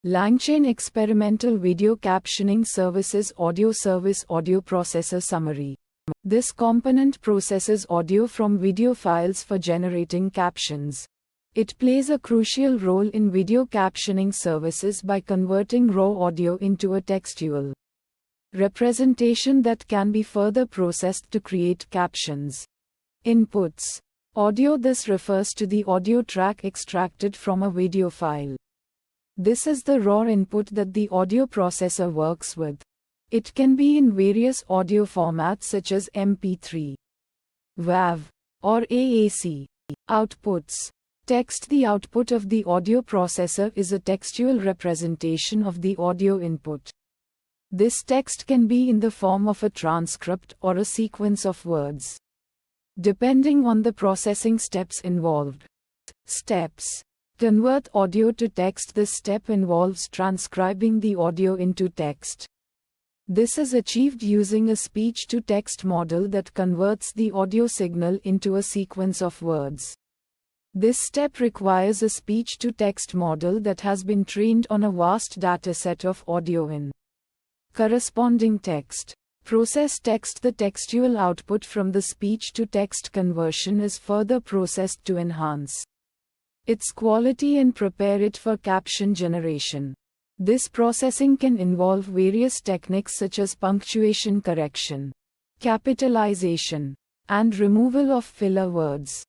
Langchain Experimental Video Captioning Services Audio Service Audio Processor Summary. This component processes audio from video files for generating captions. It plays a crucial role in video captioning services by converting raw audio into a textual representation that can be further processed to create captions. Inputs. Audio. This refers to the audio track extracted from a video file. This is the raw input that the audio processor works with. It can be in various audio formats such as MP3, WAV, or AAC. Outputs. Text. The output of the audio processor is a textual representation of the audio input. This text can be in the form of a transcript or a sequence of words, depending on the processing steps involved. Steps. Convert audio to text. This step involves transcribing the audio into text. This is achieved using a speech-to-text model that converts the audio signal into a sequence of words. This step requires a speech-to-text model that has been trained on a vast dataset of audio in corresponding text. Process text. The textual output from the speech-to-text conversion is further processed to enhance its quality and prepare it for caption generation. This processing can involve various techniques such as punctuation correction, capitalization, and removal of filler words.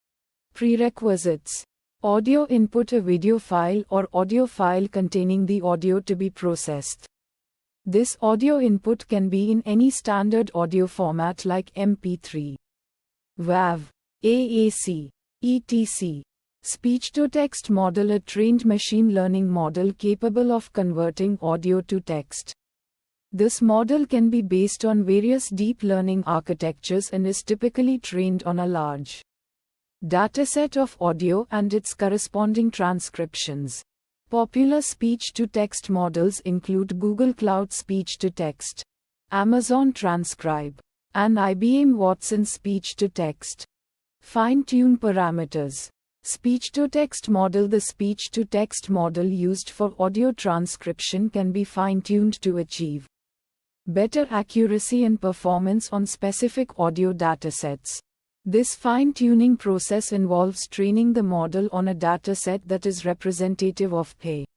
Prerequisites. Audio input. A video file or audio file containing the audio to be processed. This audio input can be in any standard audio format like MP3, WAV, AAC, etc. Speech-to-text model. A trained machine learning model capable of converting audio to text. This model can be based on various deep learning architectures and is typically trained on a large dataset of audio and its corresponding transcriptions. Popular speech-to-text models include Google Cloud Speech-to-Text, Amazon Transcribe, and IBM Watson Speech-to-Text. Fine-tune parameters. Speech-to-text model. The speech-to-text model used for audio transcription can be fine-tuned to achieve better accuracy and performance on specific audio datasets. This fine-tuning process involves training the model on a dataset that is representative of the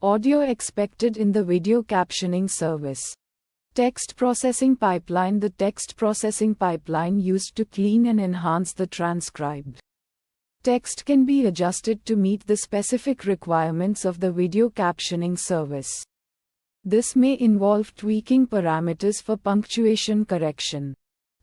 audio expected in the video captioning service. Text processing pipeline. The text processing pipeline used to clean and enhance the transcribed text can be adjusted to meet the specific requirements of the video captioning service. This may involve tweaking parameters for punctuation correction,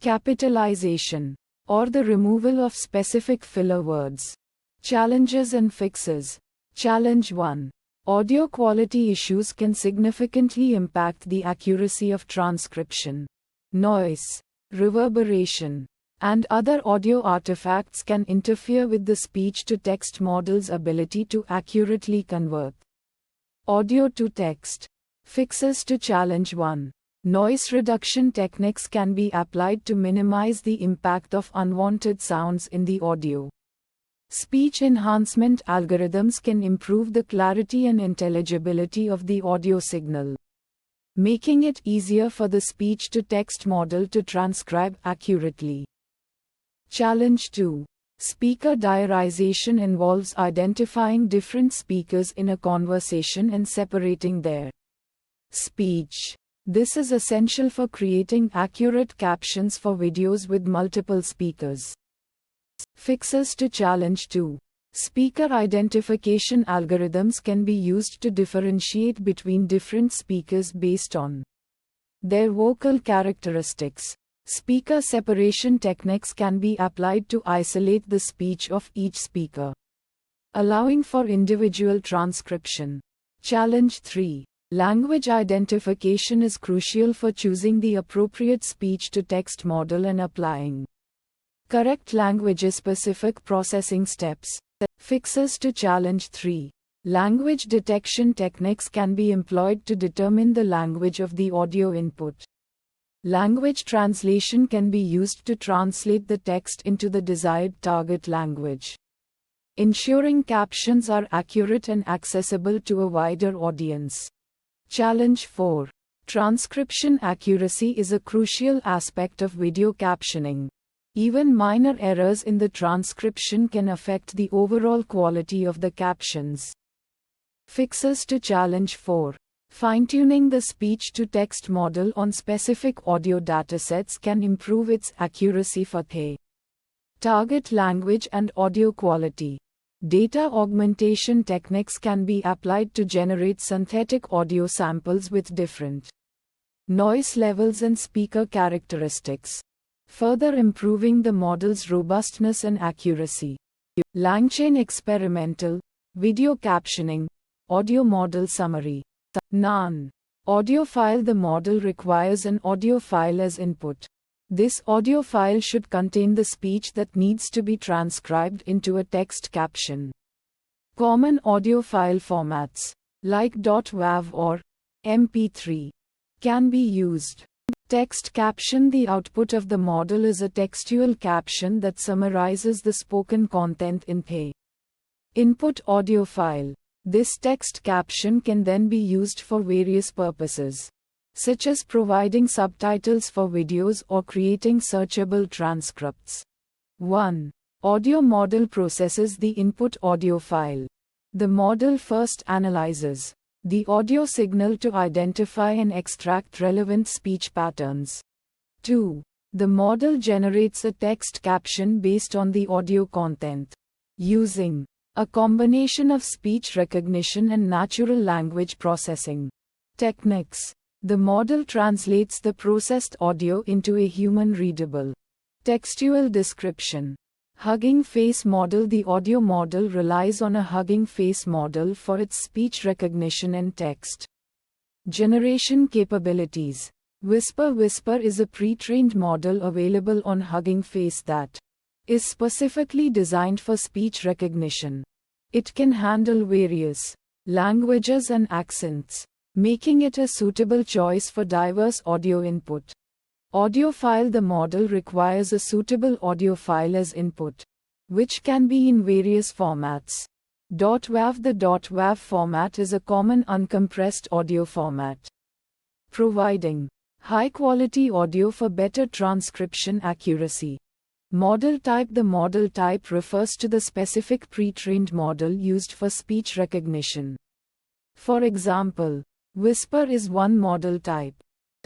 capitalization, or the removal of specific filler words. Challenges and fixes. Challenge 1. Audio quality issues can significantly impact the accuracy of transcription. Noise, reverberation, and other audio artifacts can interfere with the speech-to-text model's ability to accurately convert audio to text. Fixes to challenge 1. Noise reduction techniques can be applied to minimize the impact of unwanted sounds in the audio. Speech enhancement algorithms can improve the clarity and intelligibility of the audio signal, making it easier for the speech-to-text model to transcribe accurately. Challenge 2. Speaker diarization involves identifying different speakers in a conversation and separating their speech. This is essential for creating accurate captions for videos with multiple speakers. Fixes to challenge 2. Speaker identification algorithms can be used to differentiate between different speakers based on their vocal characteristics. Speaker separation techniques can be applied to isolate the speech of each speaker, allowing for individual transcription. Challenge 3. Language identification is crucial for choosing the appropriate speech-to-text model and applying correct language-specific processing steps. Fixes to challenge 3. Language detection techniques can be employed to determine the language of the audio input. Language translation can be used to translate the text into the desired target language. ensuring captions are accurate and accessible to a wider audience. Challenge 4. Transcription accuracy is a crucial aspect of video captioning. Even minor errors in the transcription can affect the overall quality of the captions. Fixes to Challenge 4. Fine-tuning the speech-to-text model on specific audio datasets can improve its accuracy for the target language and audio quality. Data augmentation techniques can be applied to generate synthetic audio samples with different noise levels and speaker characteristics, further improving the model's robustness and accuracy. Langchain experimental video captioning audio model summary. Nan. Audio file. The model requires an audio file as input. This audio file should contain the speech that needs to be transcribed into a text caption. Common audio file formats, like .wav or MP3, can be used. Text caption. The output of the model is a textual caption that summarizes the spoken content in the input audio file. This text caption can then be used for various purposes, such as providing subtitles for videos or creating searchable transcripts. 1. Audio model processes the input audio file. The model first analyzes the audio signal to identify and extract relevant speech patterns. 2. The model generates a text caption based on the audio content, using a combination of speech recognition and natural language processing techniques. The model translates the processed audio into a human-readable textual description. Hugging face model. The audio model relies on a hugging face model for its speech recognition and text generation capabilities. Whisper is a pre-trained model available on Hugging Face that is specifically designed for speech recognition. It can handle various languages and accents, making it a suitable choice for diverse audio input. Audio file. The model requires a suitable audio file as input, which can be in various formats. .wav. The .wav format is a common uncompressed audio format, providing high-quality audio for better transcription accuracy. Model type. The model type refers to the specific pre-trained model used for speech recognition. For example, Whisper is one model type.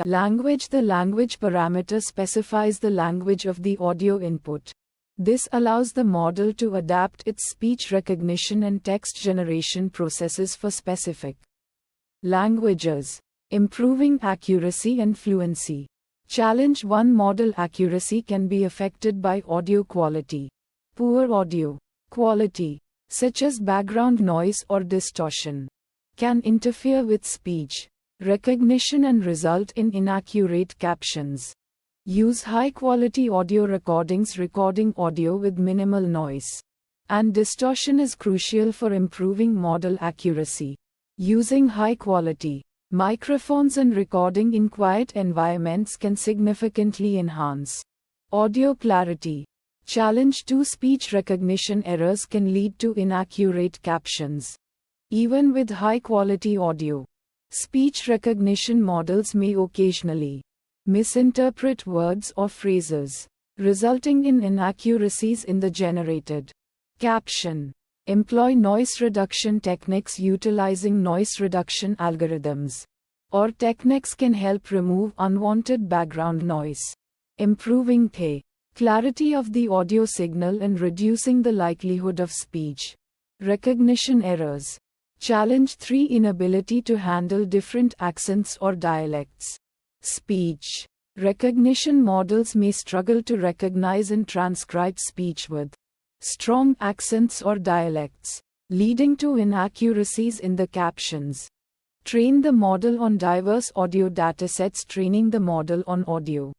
Language. The language parameter specifies the language of the audio input. This allows the model to adapt its speech recognition and text generation processes for specific languages, improving accuracy and fluency. Challenge 1. Model accuracy can be affected by audio quality. Poor audio quality, such as background noise or distortion, can interfere with speech recognition and result in inaccurate captions. Use high-quality audio recordings. Recording audio with minimal noise and distortion is crucial for improving model accuracy. Using high-quality microphones and recording in quiet environments can significantly enhance audio clarity. Challenge 2. Speech recognition errors can lead to inaccurate captions. Even with high-quality audio, speech recognition models may occasionally misinterpret words or phrases, resulting in inaccuracies in the generated caption. Employ noise reduction techniques. Utilizing noise reduction algorithms or techniques can help remove unwanted background noise, improving the clarity of the audio signal and reducing the likelihood of speech recognition errors. Challenge 3. Inability to handle different accents or dialects. Speech recognition models may struggle to recognize and transcribe speech with strong accents or dialects, leading to inaccuracies in the captions. Train the model on diverse audio datasets. Training the model on audio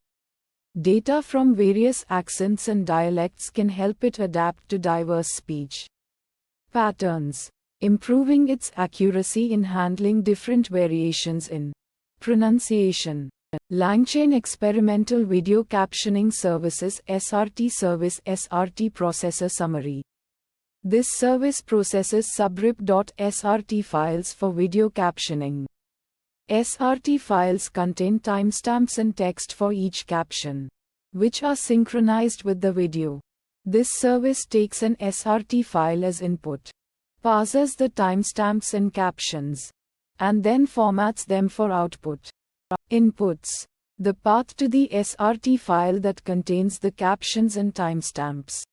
data from various accents and dialects can help it adapt to diverse speech patterns, improving its accuracy in handling different variations in pronunciation. Langchain Experimental Video Captioning Services SRT Service SRT Processor Summary. This service processes subrip.srt files for video captioning. SRT files contain timestamps and text for each caption, which are synchronized with the video. This service takes an SRT file as input, parses the timestamps and captions, and then formats them for output. Inputs: the path to the SRT file that contains the captions and timestamps.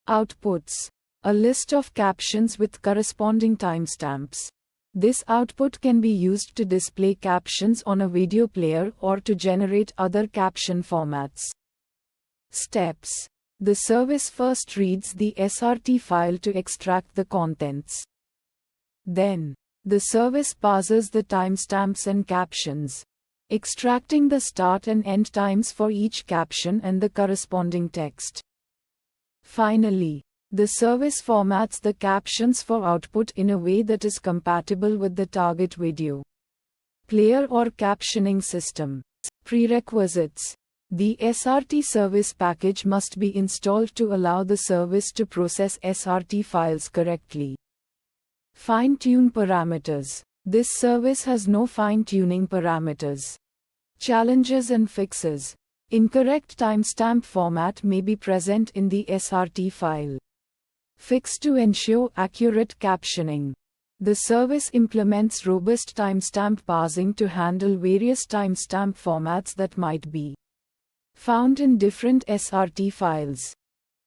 Outputs: a list of captions with corresponding timestamps. This output can be used to display captions on a video player or to generate other caption formats. Steps: the service first reads the SRT file to extract the contents. Then, the service parses the timestamps and captions, extracting the start and end times for each caption and the corresponding text. Finally, the service formats the captions for output in a way that is compatible with the target video player or captioning system. Prerequisites: the SRT service package must be installed to allow the service to process SRT files correctly. Fine-tune parameters: this service has no fine-tuning parameters. Challenges and fixes: incorrect timestamp format may be present in the SRT file. Fix to ensure accurate captioning: the service implements robust timestamp parsing to handle various timestamp formats that might be found in different SRT files.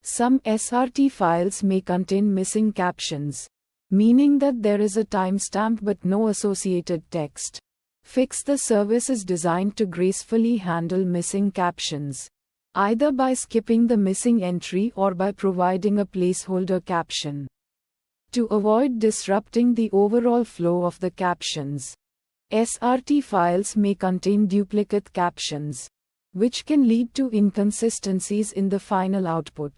Some SRT files may contain missing captions, meaning that there is a timestamp but no associated text. Fix: the service is designed to gracefully handle missing captions, either by skipping the missing entry or by providing a placeholder caption. To avoid disrupting the overall flow of the captions, SRT files may contain duplicate captions, which can lead to inconsistencies in the final output.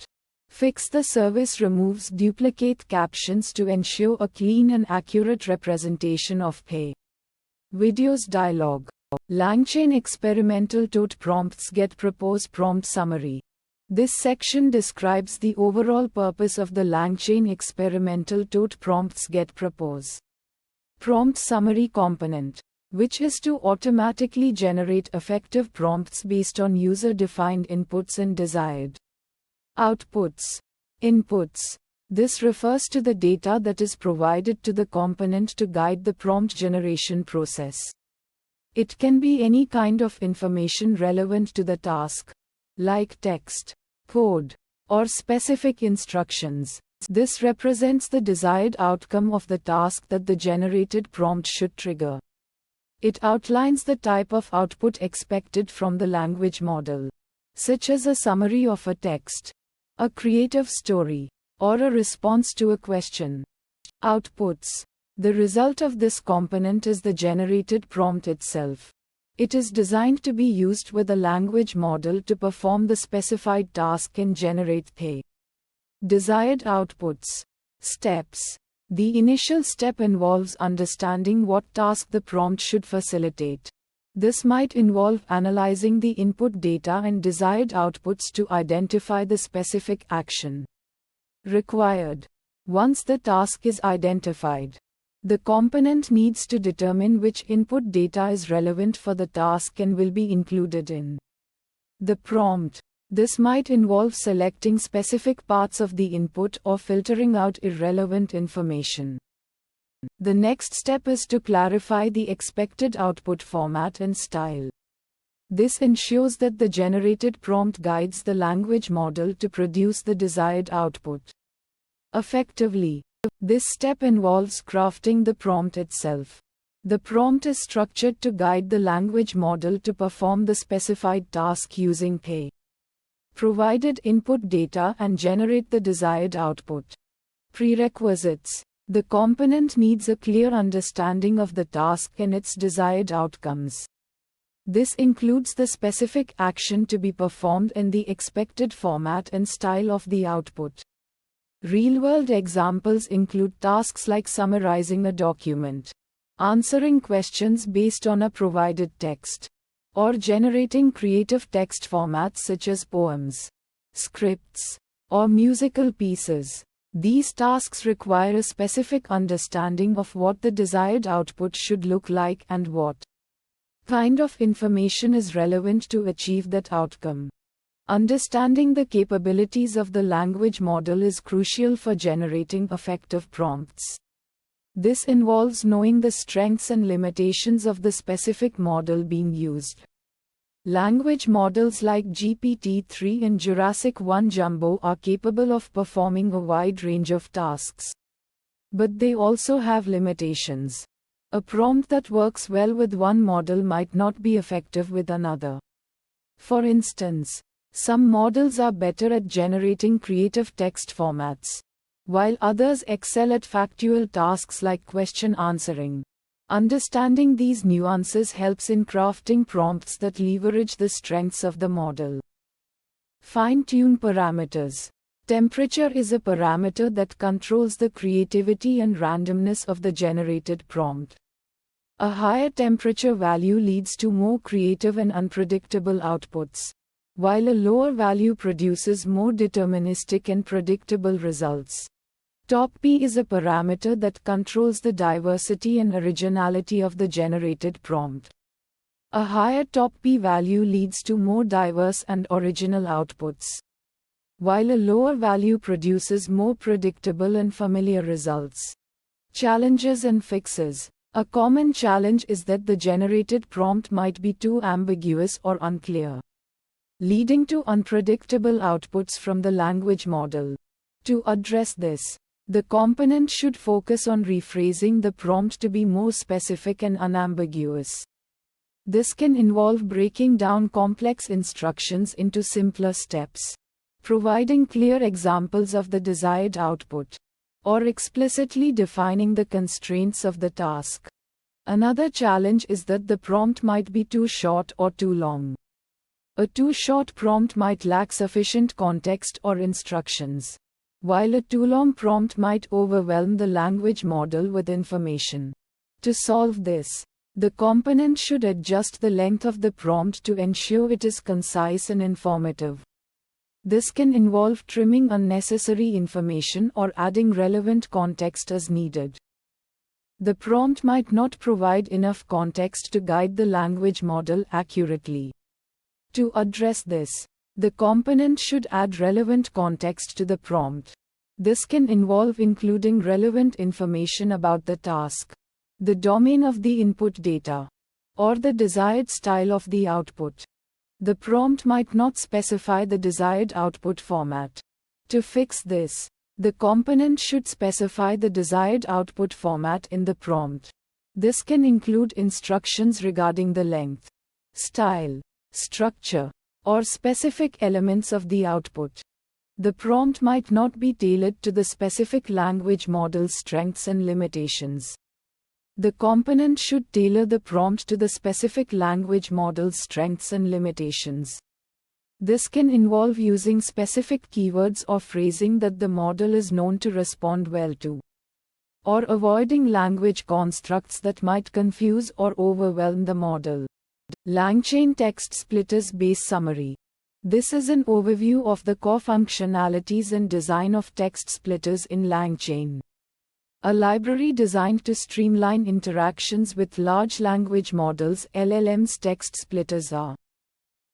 Fix: the service removes duplicate captions to ensure a clean and accurate representation of the video's dialogue. LangChain experimental tote prompts get propose prompt summary. This section describes the overall purpose of the LangChain experimental tote prompts get propose prompt summary component, which is to automatically generate effective prompts based on user-defined inputs and desired outputs. Inputs: this refers to the data that is provided to the component to guide the prompt generation process. It can be any kind of information relevant to the task, like text, code, or specific instructions. This represents the desired outcome of the task that the generated prompt should trigger. It outlines the type of output expected from the language model, such as a summary of a text, a creative story, or a response to a question. Outputs: the result of this component is the generated prompt itself. It is designed to be used with a language model to perform the specified task and generate the desired outputs. Steps: the initial step involves understanding what task the prompt should facilitate. This might involve analyzing the input data and desired outputs to identify the specific action required. Once the task is identified, the component needs to determine which input data is relevant for the task and will be included in the prompt. This might involve selecting specific parts of the input or filtering out irrelevant information. The next step is to clarify the expected output format and style. This ensures that the generated prompt guides the language model to produce the desired output effectively. This step involves crafting the prompt itself. The prompt is structured to guide the language model to perform the specified task using the provided input data and generate the desired output. Prerequisites: the component needs a clear understanding of the task and its desired outcomes. This includes the specific action to be performed and the expected format and style of the output. Real-world examples include tasks like summarizing a document, answering questions based on a provided text, or generating creative text formats such as poems, scripts, or musical pieces. These tasks require a specific understanding of what the desired output should look like and what kind of information is relevant to achieve that outcome. Understanding the capabilities of the language model is crucial for generating effective prompts. This involves knowing the strengths and limitations of the specific model being used. Language models like GPT-3 and Jurassic 1 Jumbo are capable of performing a wide range of tasks. But they also have limitations. A prompt that works well with one model might not be effective with another. For instance, some models are better at generating creative text formats, while others excel at factual tasks like question answering. Understanding these nuances helps in crafting prompts that leverage the strengths of the model. Fine-tune parameters. Temperature is a parameter that controls the creativity and randomness of the generated prompt. A higher temperature value leads to more creative and unpredictable outputs, while a lower value produces more deterministic and predictable results. Top P is a parameter that controls the diversity and originality of the generated prompt. A higher top P value leads to more diverse and original outputs, while a lower value produces more predictable and familiar results. Challenges and fixes. A common challenge is that the generated prompt might be too ambiguous or unclear, leading to unpredictable outputs from the language model. To address this, the component should focus on rephrasing the prompt to be more specific and unambiguous. This can involve breaking down complex instructions into simpler steps, providing clear examples of the desired output, or explicitly defining the constraints of the task. Another challenge is that the prompt might be too short or too long. A too short prompt might lack sufficient context or instructions, while a too long prompt might overwhelm the language model with information. To solve this, the component should adjust the length of the prompt to ensure it is concise and informative. This can involve trimming unnecessary information or adding relevant context as needed. The prompt might not provide enough context to guide the language model accurately. To address this, the component should add relevant context to the prompt. This can involve including relevant information about the task, the domain of the input data, or the desired style of the output. The prompt might not specify the desired output format. To fix this, the component should specify the desired output format in the prompt. This can include instructions regarding the length, style, structure, or specific elements of the output. The prompt might not be tailored to the specific language model's strengths and limitations. The component should tailor the prompt to the specific language model's strengths and limitations. This can involve using specific keywords or phrasing that the model is known to respond well to, or avoiding language constructs that might confuse or overwhelm the model. Langchaintextsplitters base summary. This is an overview of the core functionalities and design of text splitters in LangChain, a library designed to streamline interactions with large language models. LLMs text splitters are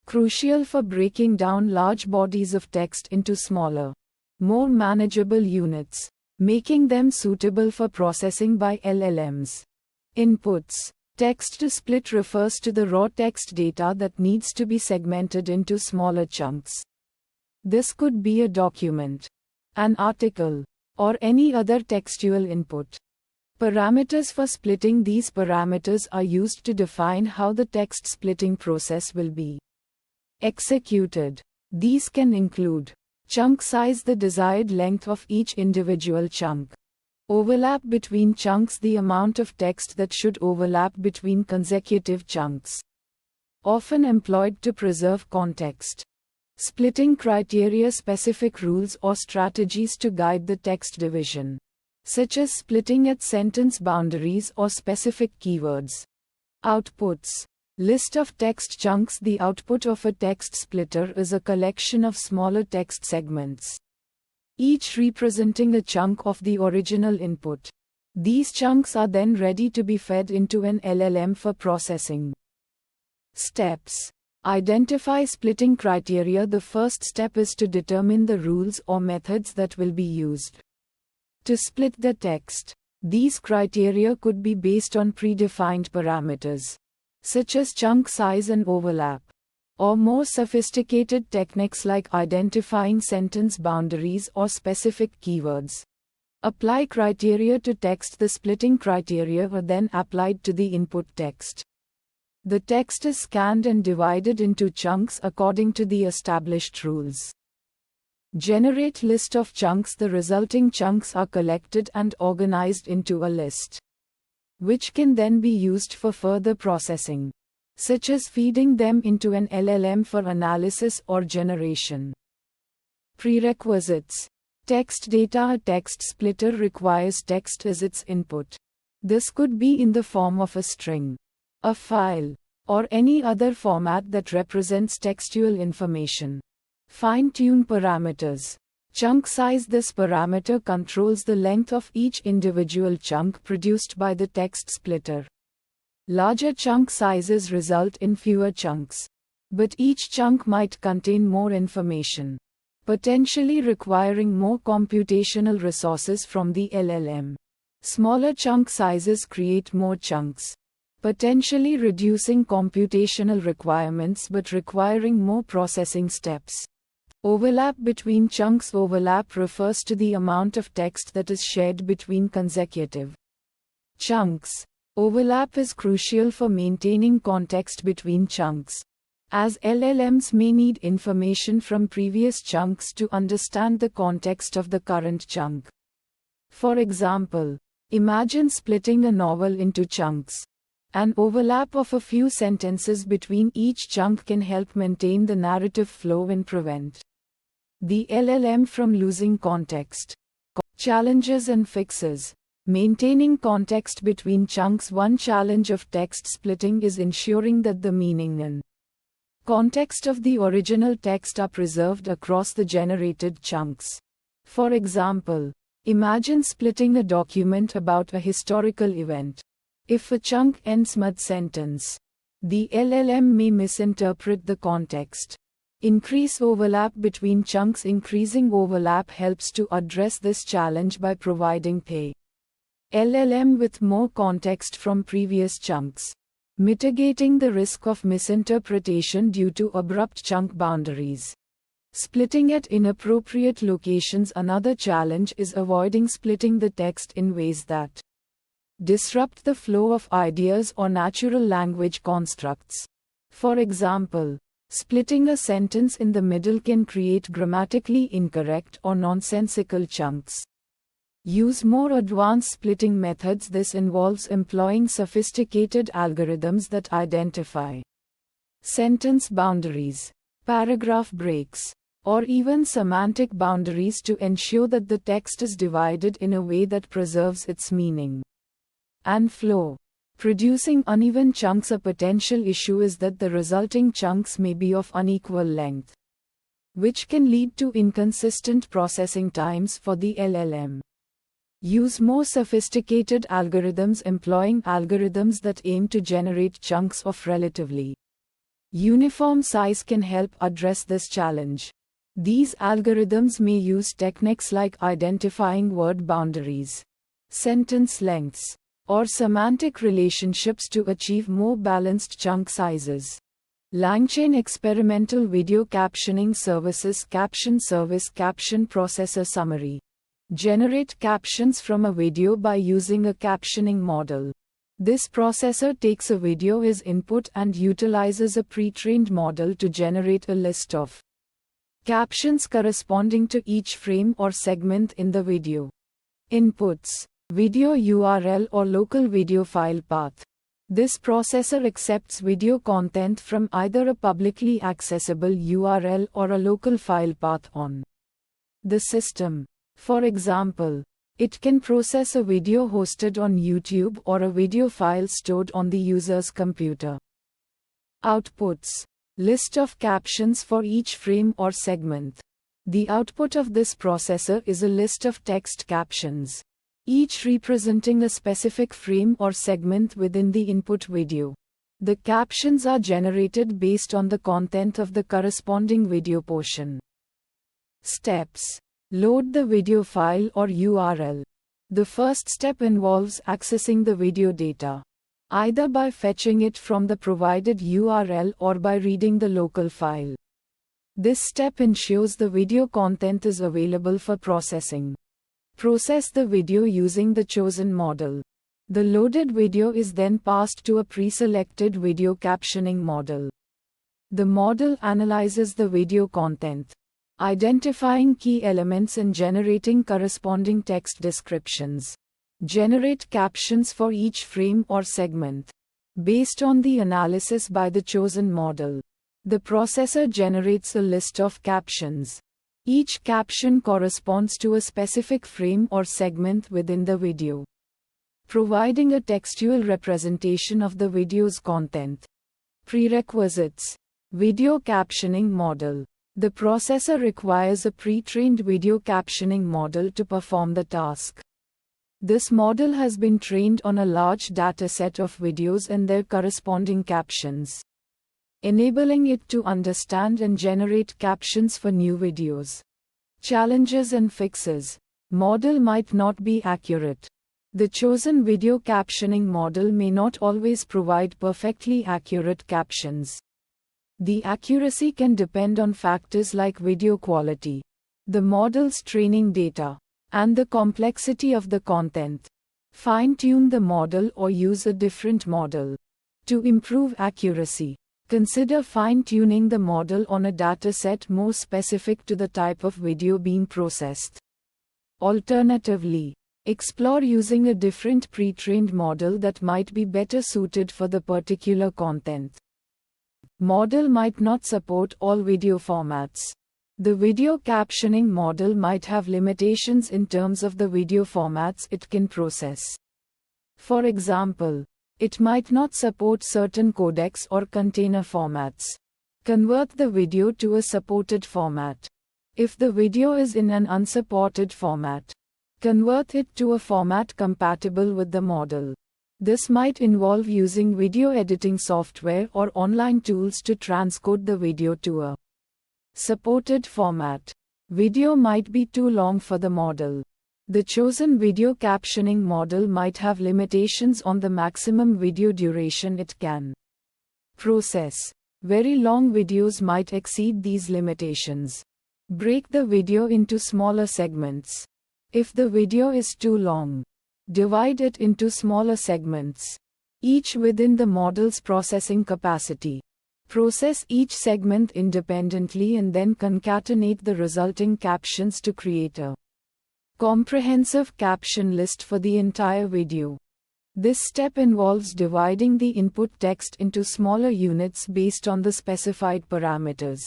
crucial for breaking down large bodies of text into smaller, more manageable units, making them suitable for processing by LLMs. Inputs. Text to split refers to the raw text data that needs to be segmented into smaller chunks. This could be a document, an article, or any other textual input. Parameters for splitting. These parameters are used to define how the text splitting process will be executed. These can include chunk size, the desired length of each individual chunk, overlap between chunks, the amount of text that should overlap between consecutive chunks, often employed to preserve context. Splitting criteria, specific rules or strategies to guide the text division, such as splitting at sentence boundaries or specific keywords. Outputs. List of text chunks. The output of a text splitter is a collection of smaller text segments. each representing a chunk of the original input. These chunks are then ready to be fed into an LLM for processing. Steps. Identify splitting criteria. The first step is to determine the rules or methods that will be used to split the text. These criteria could be based on predefined parameters, such as chunk size and overlap, or more sophisticated techniques like identifying sentence boundaries or specific keywords. Apply criteria to text. The splitting criteria are then applied to the input text. The text is scanned and divided into chunks according to the established rules. Generate list of chunks. The resulting chunks are collected and organized into a list, which can then be used for further processing, such as feeding them into an LLM for analysis or generation. Prerequisites. Text data. A text splitter requires text as its input. This could be in the form of a string, a file, or any other format that represents textual information. Fine-tune parameters. Chunk size. This parameter controls the length of each individual chunk produced by the text splitter. Larger chunk sizes result in fewer chunks, but each chunk might contain more information, potentially requiring more computational resources from the LLM. Smaller chunk sizes create more chunks, potentially reducing computational requirements but requiring more processing steps. Overlap between chunks. Overlap refers to the amount of text that is shared between consecutive chunks. Overlap is crucial for maintaining context between chunks, as LLMs may need information from previous chunks to understand the context of the current chunk. For example, imagine splitting a novel into chunks. An overlap of a few sentences between each chunk can help maintain the narrative flow and prevent the LLM from losing context. Challenges and fixes. Maintaining context between chunks. One challenge of text splitting is ensuring that the meaning and context of the original text are preserved across the generated chunks. For example, imagine splitting a document about a historical event. If a chunk ends mid-sentence, the LLM may misinterpret the context. Increase overlap between chunks. Increasing overlap helps to address this challenge by providing the LLM with more context from previous chunks, mitigating the risk of misinterpretation due to abrupt chunk boundaries. Splitting at inappropriate locations. Another challenge is avoiding splitting the text in ways that disrupt the flow of ideas or natural language constructs. For example, splitting a sentence in the middle can create grammatically incorrect or nonsensical chunks. Use more advanced splitting methods. This involves employing sophisticated algorithms that identify sentence boundaries, paragraph breaks, or even semantic boundaries to ensure that the text is divided in a way that preserves its meaning and flow. Producing uneven chunks. A potential issue is that the resulting chunks may be of unequal length, which can lead to inconsistent processing times for the LLM. Use more sophisticated algorithms. Employing algorithms that aim to generate chunks of relatively uniform size can help address this challenge. These algorithms may use techniques like identifying word boundaries, sentence lengths, or semantic relationships to achieve more balanced chunk sizes. Langchain experimental video captioning services. Caption service. Caption processor summary. Generate captions from a video by using a captioning model. This processor takes a video as input and utilizes a pre-trained model to generate a list of captions corresponding to each frame or segment in the video. Inputs: video URL or local video file path. This processor accepts video content from either a publicly accessible URL or a local file path on the system. For example, it can process a video hosted on YouTube or a video file stored on the user's computer. Outputs: list of captions for each frame or segment. The output of this processor is a list of text captions, each representing a specific frame or segment within the input video. The captions are generated based on the content of the corresponding video portion. Steps. Load the video file or URL. The first step involves accessing the video data, either by fetching it from the provided URL or by reading the local file. This step ensures the video content is available for processing. Process the video using the chosen model. The loaded video is then passed to a pre-selected video captioning model. The model analyzes the video content, identifying key elements and generating corresponding text descriptions. Generate captions for each frame or segment. Based on the analysis by the chosen model, the processor generates a list of captions. Each caption corresponds to a specific frame or segment within the video, providing a textual representation of the video's content. Prerequisites. Video captioning model. The processor requires a pre-trained video captioning model to perform the task. This model has been trained on a large dataset of videos and their corresponding captions, enabling it to understand and generate captions for new videos. Challenges and fixes. Model might not be accurate. The chosen video captioning model may not always provide perfectly accurate captions. The accuracy can depend on factors like video quality, the model's training data, and the complexity of the content. Fine-tune the model or use a different model. To improve accuracy, consider fine-tuning the model on a dataset more specific to the type of video being processed. Alternatively, explore using a different pre-trained model that might be better suited for the particular content. Model might not support all video formats. The video captioning model might have limitations in terms of the video formats it can process. For example, it might not support certain codecs or container formats. Convert the video to a supported format. If the video is in an unsupported format, convert it to a format compatible with the model. This might involve using video editing software or online tools to transcode the video to a supported format. Video might be too long for the model. The chosen video captioning model might have limitations on the maximum video duration it can process. Very long videos might exceed these limitations. Break the video into smaller segments. If the video is too long, divide it into smaller segments, each within the model's processing capacity. Process each segment independently and then concatenate the resulting captions to create a comprehensive caption list for the entire video. This step involves dividing the input text into smaller units based on the specified parameters,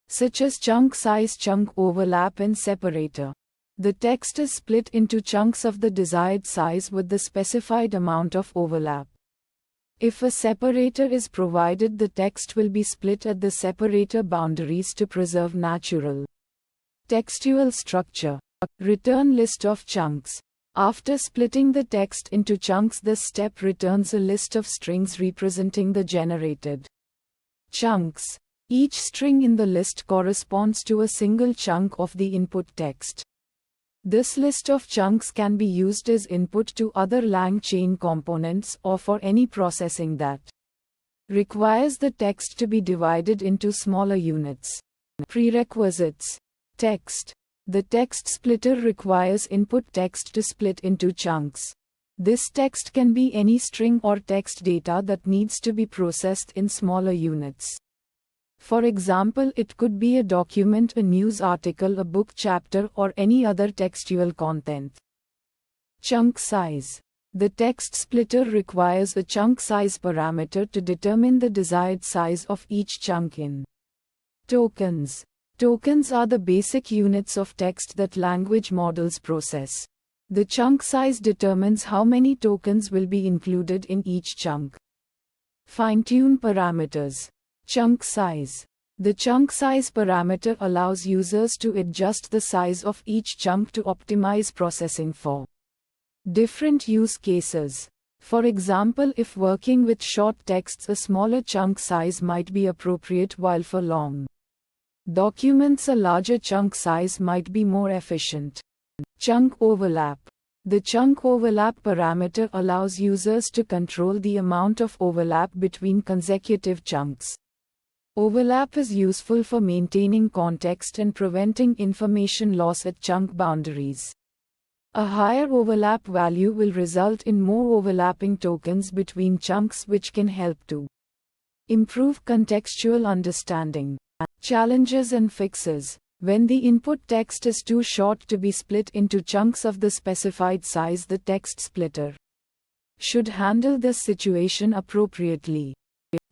such as chunk size, chunk overlap, and separator. The text is split into chunks of the desired size with the specified amount of overlap. If a separator is provided, the text will be split at the separator boundaries to preserve natural textual structure. Return list of chunks. After splitting the text into chunks, this step returns a list of strings representing the generated chunks. Each string in the list corresponds to a single chunk of the input text. This list of chunks can be used as input to other LangChain components or for any processing that requires the text to be divided into smaller units. Prerequisites. Text. The text splitter requires input text to split into chunks. This text can be any string or text data that needs to be processed in smaller units. For example, it could be a document, a news article, a book chapter, or any other textual content. Chunk size. The text splitter requires a chunk size parameter to determine the desired size of each chunk in tokens. Tokens are the basic units of text that language models process. The chunk size determines how many tokens will be included in each chunk. Fine-tune parameters. Chunk size. The chunk size parameter allows users to adjust the size of each chunk to optimize processing for different use cases. For example, if working with short texts, a smaller chunk size might be appropriate, while for long documents, a larger chunk size might be more efficient. Chunk overlap. The chunk overlap parameter allows users to control the amount of overlap between consecutive chunks. Overlap is useful for maintaining context and preventing information loss at chunk boundaries. A higher overlap value will result in more overlapping tokens between chunks, which can help to improve contextual understanding. Challenges and fixes. When the input text is too short to be split into chunks of the specified size, the text splitter should handle this situation appropriately.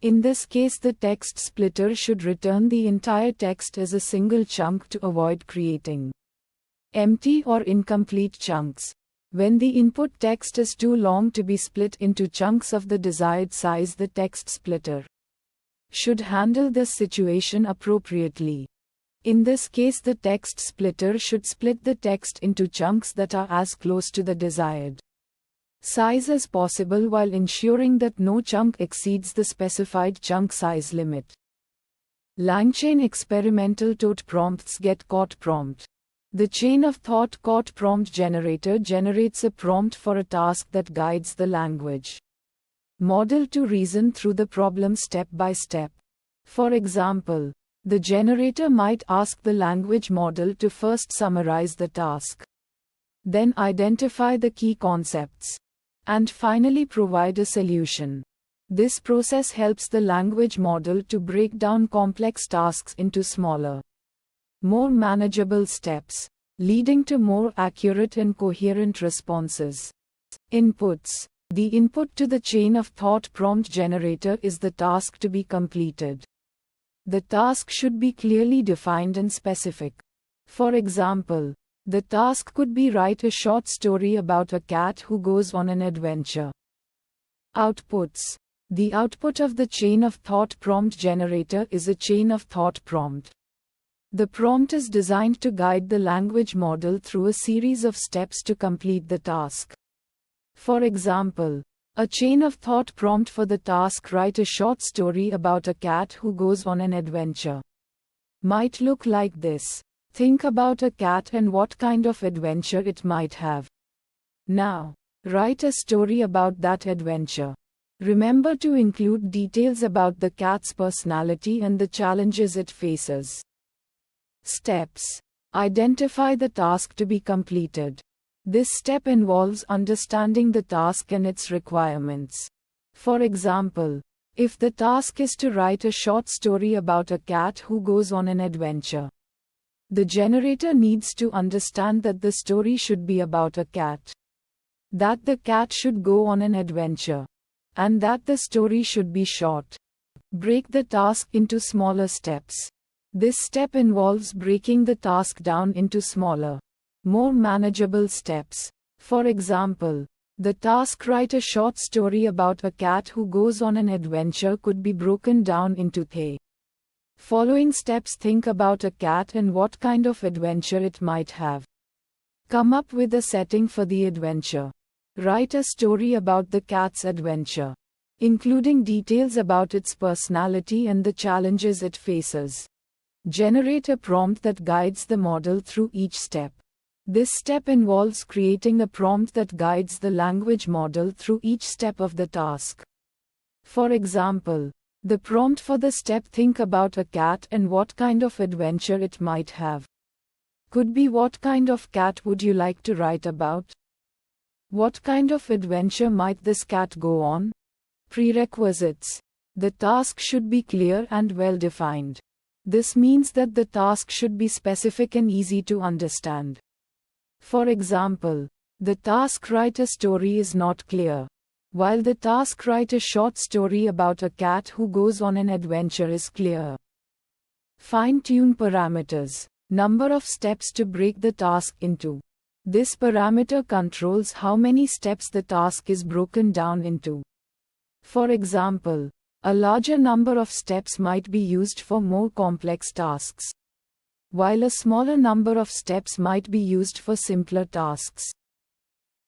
In this case, the text splitter should return the entire text as a single chunk to avoid creating empty or incomplete chunks. When the input text is too long to be split into chunks of the desired size, the text splitter should handle this situation appropriately. In this case, the text splitter should split the text into chunks that are as close to the desired size as possible, while ensuring that no chunk exceeds the specified chunk size limit. LangChain experimental taught prompts get caught prompt. The chain of thought caught prompt generator generates a prompt for a task that guides the language model to reason through the problem step by step. For example, the generator might ask the language model to first summarize the task, then identify the key concepts, and finally provide a solution. This process helps the language model to break down complex tasks into smaller, more manageable steps, leading to more accurate and coherent responses. Inputs. The input to the chain of thought prompt generator is the task to be completed. The task should be clearly defined and specific. For example, the task could be write a short story about a cat who goes on an adventure. Outputs. The output of the chain of thought prompt generator is a chain of thought prompt. The prompt is designed to guide the language model through a series of steps to complete the task. For example, a chain of thought prompt for the task write a short story about a cat who goes on an adventure might look like this. Think about a cat and what kind of adventure it might have. Now, write a story about that adventure. Remember to include details about the cat's personality and the challenges it faces. Steps. Identify the task to be completed. This step involves understanding the task and its requirements. For example, if the task is to write a short story about a cat who goes on an adventure, the generator needs to understand that the story should be about a cat, that the cat should go on an adventure, and that the story should be short. Break the task into smaller steps. This step involves breaking the task down into smaller, more manageable steps. For example, the task write a short story about a cat who goes on an adventure could be broken down into the following steps. Think about a cat and what kind of adventure it might have. Come up with a setting for the adventure. Write a story about the cat's adventure, including details about its personality and the challenges it faces. Generate a prompt that guides the model through each step. This step involves creating a prompt that guides the language model through each step of the task. For example, the prompt for the step think about a cat and what kind of adventure it might have could be what kind of cat would you like to write about? What kind of adventure might this cat go on? Prerequisites. The task should be clear and well defined. This means that the task should be specific and easy to understand. For example, the task write a story is not clear, while the task write a short story about a cat who goes on an adventure is clear. Fine-tune parameters. Number of steps to break the task into. This parameter controls how many steps the task is broken down into. For example, A larger number of steps might be used for more complex tasks, while a smaller number of steps might be used for simpler tasks.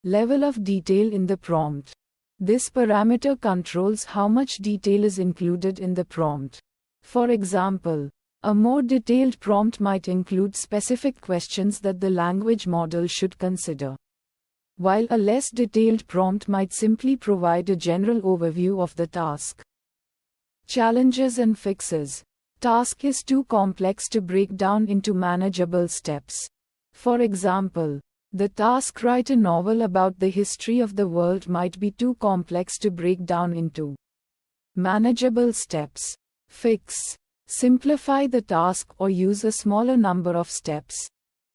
Level of detail in the prompt. This parameter controls how much detail is included in the prompt. For example, a more detailed prompt might include specific questions that the language model should consider, while a less detailed prompt might simply provide a general overview of the task. Challenges and fixes. Task is too complex to break down into manageable steps. For example, the task write a novel about the history of the world might be too complex to break down into manageable steps. Fix. Simplify the task or use a smaller number of steps.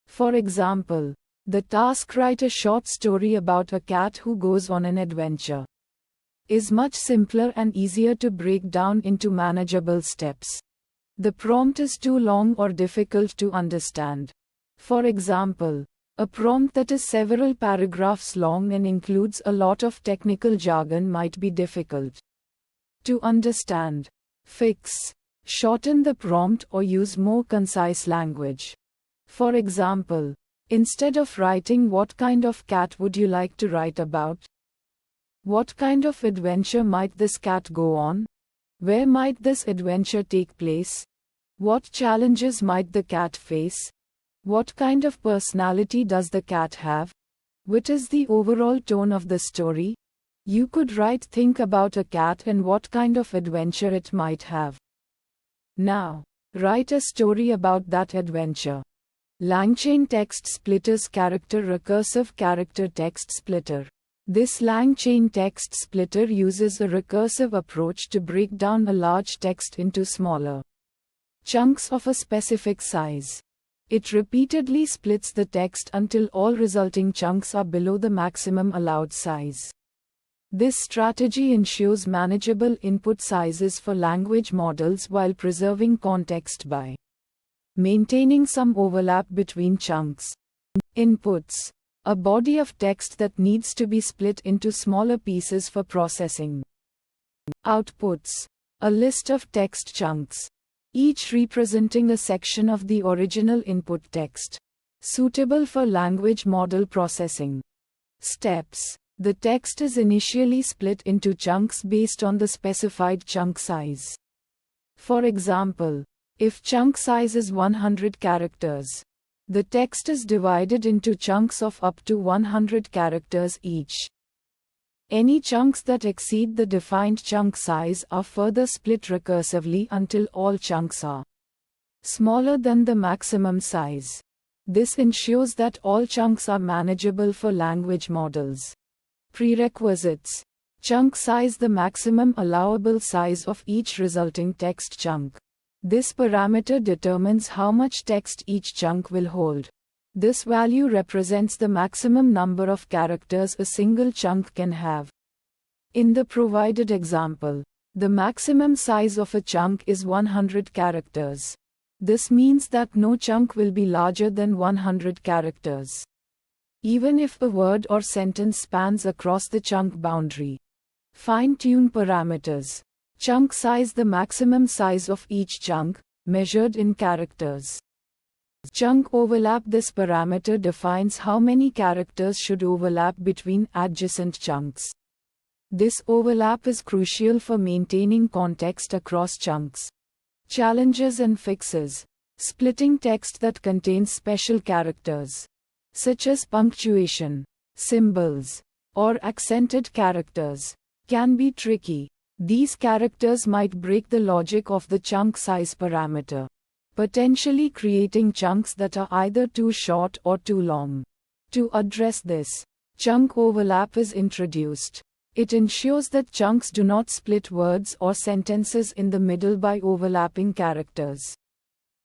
For example, the task write a short story about a cat who goes on an adventure is much simpler and easier to break down into manageable steps. The prompt is too long or difficult to understand. For example, a prompt that is several paragraphs long and includes a lot of technical jargon might be difficult to understand. Fix. Shorten the prompt or use more concise language. For example, instead of writing "What kind of cat would you like to write about?" What kind of adventure might this cat go on? Where might this adventure take place? What challenges might the cat face? What kind of personality does the cat have? What is the overall tone of the story? You could write "Think about a cat and what kind of adventure it might have." Now, write a story about that adventure. Langchaintextsplitters character recursive character text splitter. This langchain text splitter uses a recursive approach to break down a large text into smaller chunks of a specific size. It repeatedly splits the text until all resulting chunks are below the maximum allowed size. This strategy ensures manageable input sizes for language models while preserving context by maintaining some overlap between chunks. Inputs. A body of text that needs to be split into smaller pieces for processing. Outputs. A list of text chunks, each representing a section of the original input text, suitable for language model processing. Steps. The text is initially split into chunks based on the specified chunk size. For example, if chunk size is 100 characters, the text is divided into chunks of up to 100 characters each. Any chunks that exceed the defined chunk size are further split recursively until all chunks are smaller than the maximum size. This ensures that all chunks are manageable for language models. Prerequisites. Chunk size. The maximum allowable size of each resulting text chunk. This parameter determines how much text each chunk will hold. This value represents the maximum number of characters a single chunk can have. In the provided example, the maximum size of a chunk is 100 characters. This means that no chunk will be larger than 100 characters, even if a word or sentence spans across the chunk boundary. Fine-tune parameters. Chunk size. The maximum size of each chunk, measured in characters. Chunk overlap. This parameter defines how many characters should overlap between adjacent chunks. This overlap is crucial for maintaining context across chunks. Challenges and fixes. Splitting text that contains special characters, such as punctuation, symbols, or accented characters, can be tricky. These characters might break the logic of the chunk size parameter, potentially creating chunks that are either too short or too long. To address this, chunk overlap is introduced. It ensures that chunks do not split words or sentences in the middle by overlapping characters.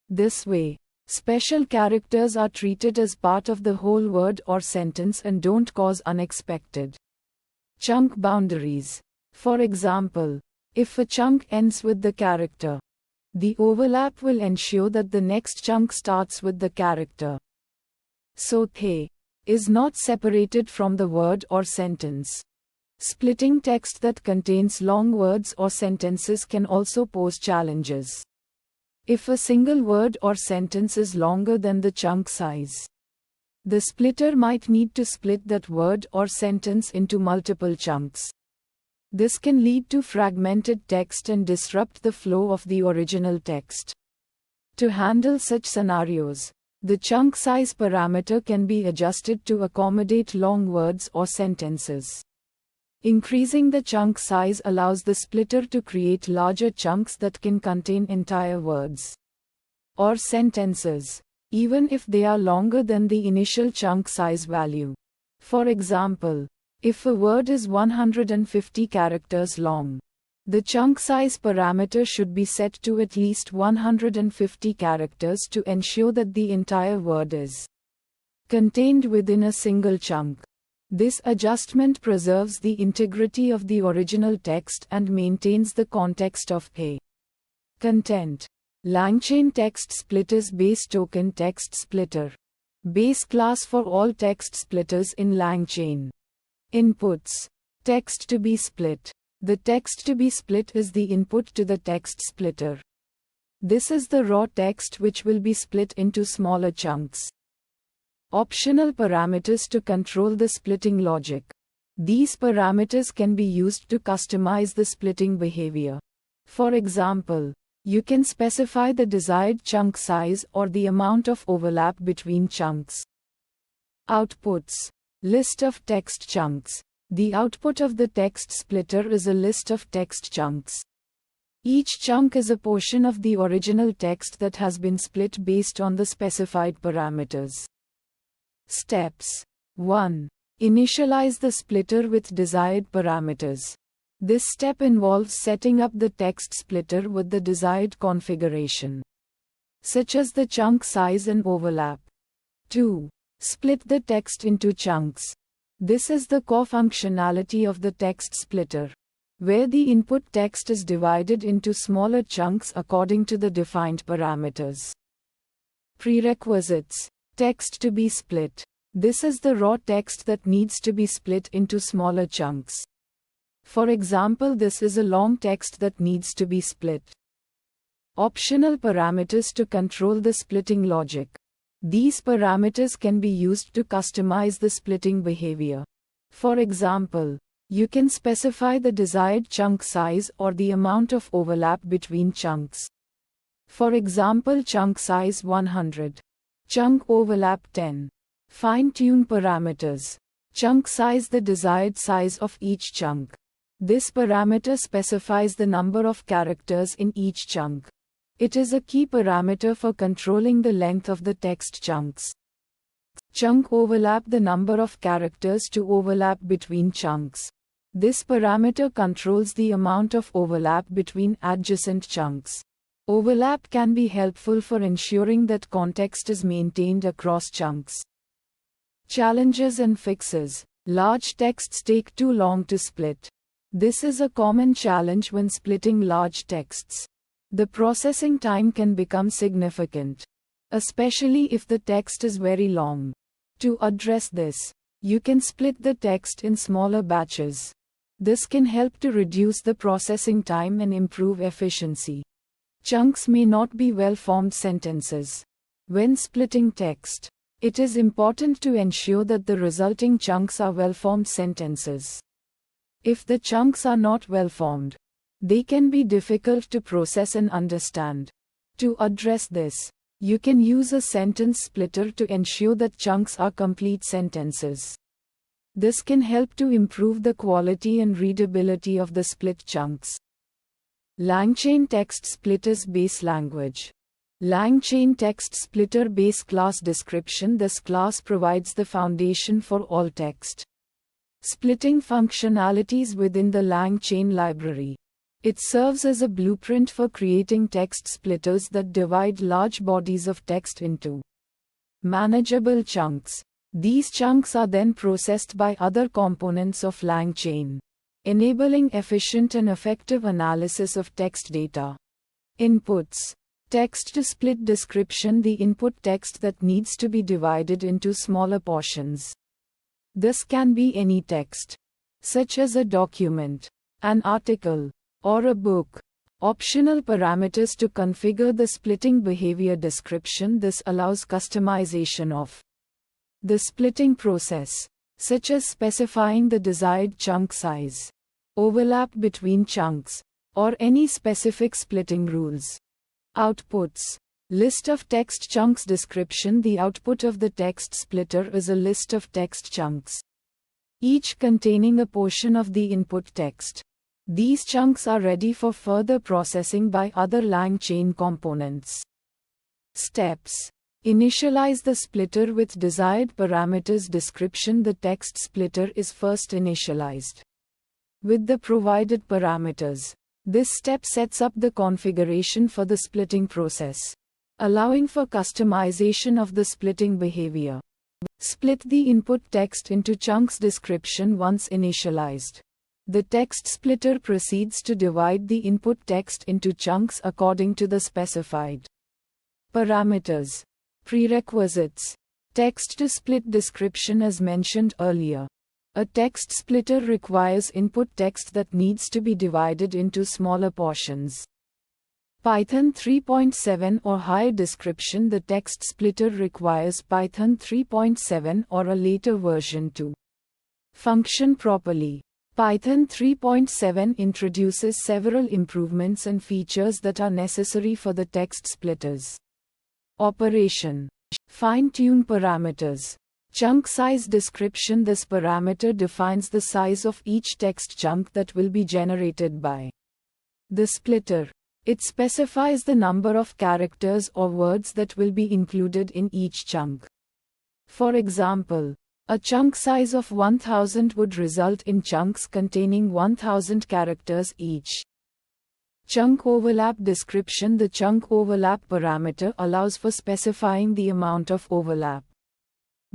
This way, special characters are treated as part of the whole word or sentence and don't cause unexpected chunk boundaries. For example, if a chunk ends with the character, the overlap will ensure that the next chunk starts with the character. So "the" is not separated from the word or sentence. Splitting text that contains long words or sentences can also pose challenges. If a single word or sentence is longer than the chunk size, the splitter might need to split that word or sentence into multiple chunks. This can lead to fragmented text and disrupt the flow of the original text. To handle such scenarios, the chunk size parameter can be adjusted to accommodate long words or sentences. Increasing the chunk size allows the splitter to create larger chunks that can contain entire words or sentences, even if they are longer than the initial chunk size value. For example, if a word is 150 characters long, the chunk size parameter should be set to at least 150 characters to ensure that the entire word is contained within a single chunk. This adjustment preserves the integrity of the original text and maintains the context of a content. langchaintextsplitters base token text splitter. Base class for all text splitters in langchain. Inputs. Text to be split. The text to be split is the input to the text splitter. This is the raw text which will be split into smaller chunks. Optional parameters to control the splitting logic. These parameters can be used to customize the splitting behavior. For example, you can specify the desired chunk size or the amount of overlap between chunks. Outputs. List of text chunks. The output of the text splitter is a list of text chunks. Each chunk is a portion of the original text that has been split based on the specified parameters. Steps. 1. Initialize the splitter with desired parameters. This step involves setting up the text splitter with the desired configuration, such as the chunk size and overlap. 2. Split the text into chunks. This is the core functionality of the text splitter, where the input text is divided into smaller chunks according to the defined parameters. Prerequisites. Text to be split. This is the raw text that needs to be split into smaller chunks. For example, this is a long text that needs to be split. Optional parameters to control the splitting logic. These parameters can be used to customize the splitting behavior. For example, you can specify the desired chunk size or the amount of overlap between chunks. For example, chunk size 100. Chunk overlap 10. Fine-tune parameters. Chunk size, the desired size of each chunk. This parameter specifies the number of characters in each chunk. It is a key parameter for controlling the length of the text chunks. Chunk overlap, the number of characters to overlap between chunks. This parameter controls the amount of overlap between adjacent chunks. Overlap can be helpful for ensuring that context is maintained across chunks. Challenges and fixes. Large texts take too long to split. This is a common challenge when splitting large texts. The processing time can become significant, especially if the text is very long. To address this, you can split the text in smaller batches. This can help to reduce the processing time and improve efficiency. Chunks may not be well-formed sentences. When splitting text, it is important to ensure that the resulting chunks are well-formed sentences. If the chunks are not well-formed, they can be difficult to process and understand. To address this, you can use a sentence splitter to ensure that chunks are complete sentences. This can help to improve the quality and readability of the split chunks. LangchainTextsplitters base language. LangchainTextsplitter base class description. This class provides the foundation for all text splitting functionalities within the LangChain library. It serves as a blueprint for creating text splitters that divide large bodies of text into manageable chunks. These chunks are then processed by other components of LangChain, enabling efficient and effective analysis of text data. Inputs. Text to split description, the input text that needs to be divided into smaller portions. This can be any text. such as a document, an article, or a book. Optional parameters to configure the splitting behavior description. This allows customization of the splitting process, such as specifying the desired chunk size, overlap between chunks, or any specific splitting rules. Outputs. List of text chunks description. The output of the text splitter is a list of text chunks, each containing a portion of the input text. These chunks are ready for further processing by other LangChain components. Steps. Initialize the splitter with desired parameters. Description. The text splitter is first initialized with the provided parameters. This step sets up the configuration for the splitting process, allowing for customization of the splitting behavior. Split the input text into chunks. Description. Once initialized, the text splitter proceeds to divide the input text into chunks according to the specified parameters. Prerequisites. Text to split description. As mentioned earlier, a text splitter requires input text that needs to be divided into smaller portions. Python 3.7 or higher description. The text splitter requires Python 3.7 or a later version to function properly. Python 3.7 introduces several improvements and features that are necessary for the text splitters. Operation. Fine-tune parameters. Chunk size description. This parameter defines the size of each text chunk that will be generated by the splitter. It specifies the number of characters or words that will be included in each chunk. For example, a chunk size of 1000 would result in chunks containing 1000 characters each. Chunk overlap description. The chunk overlap parameter allows for specifying the amount of overlap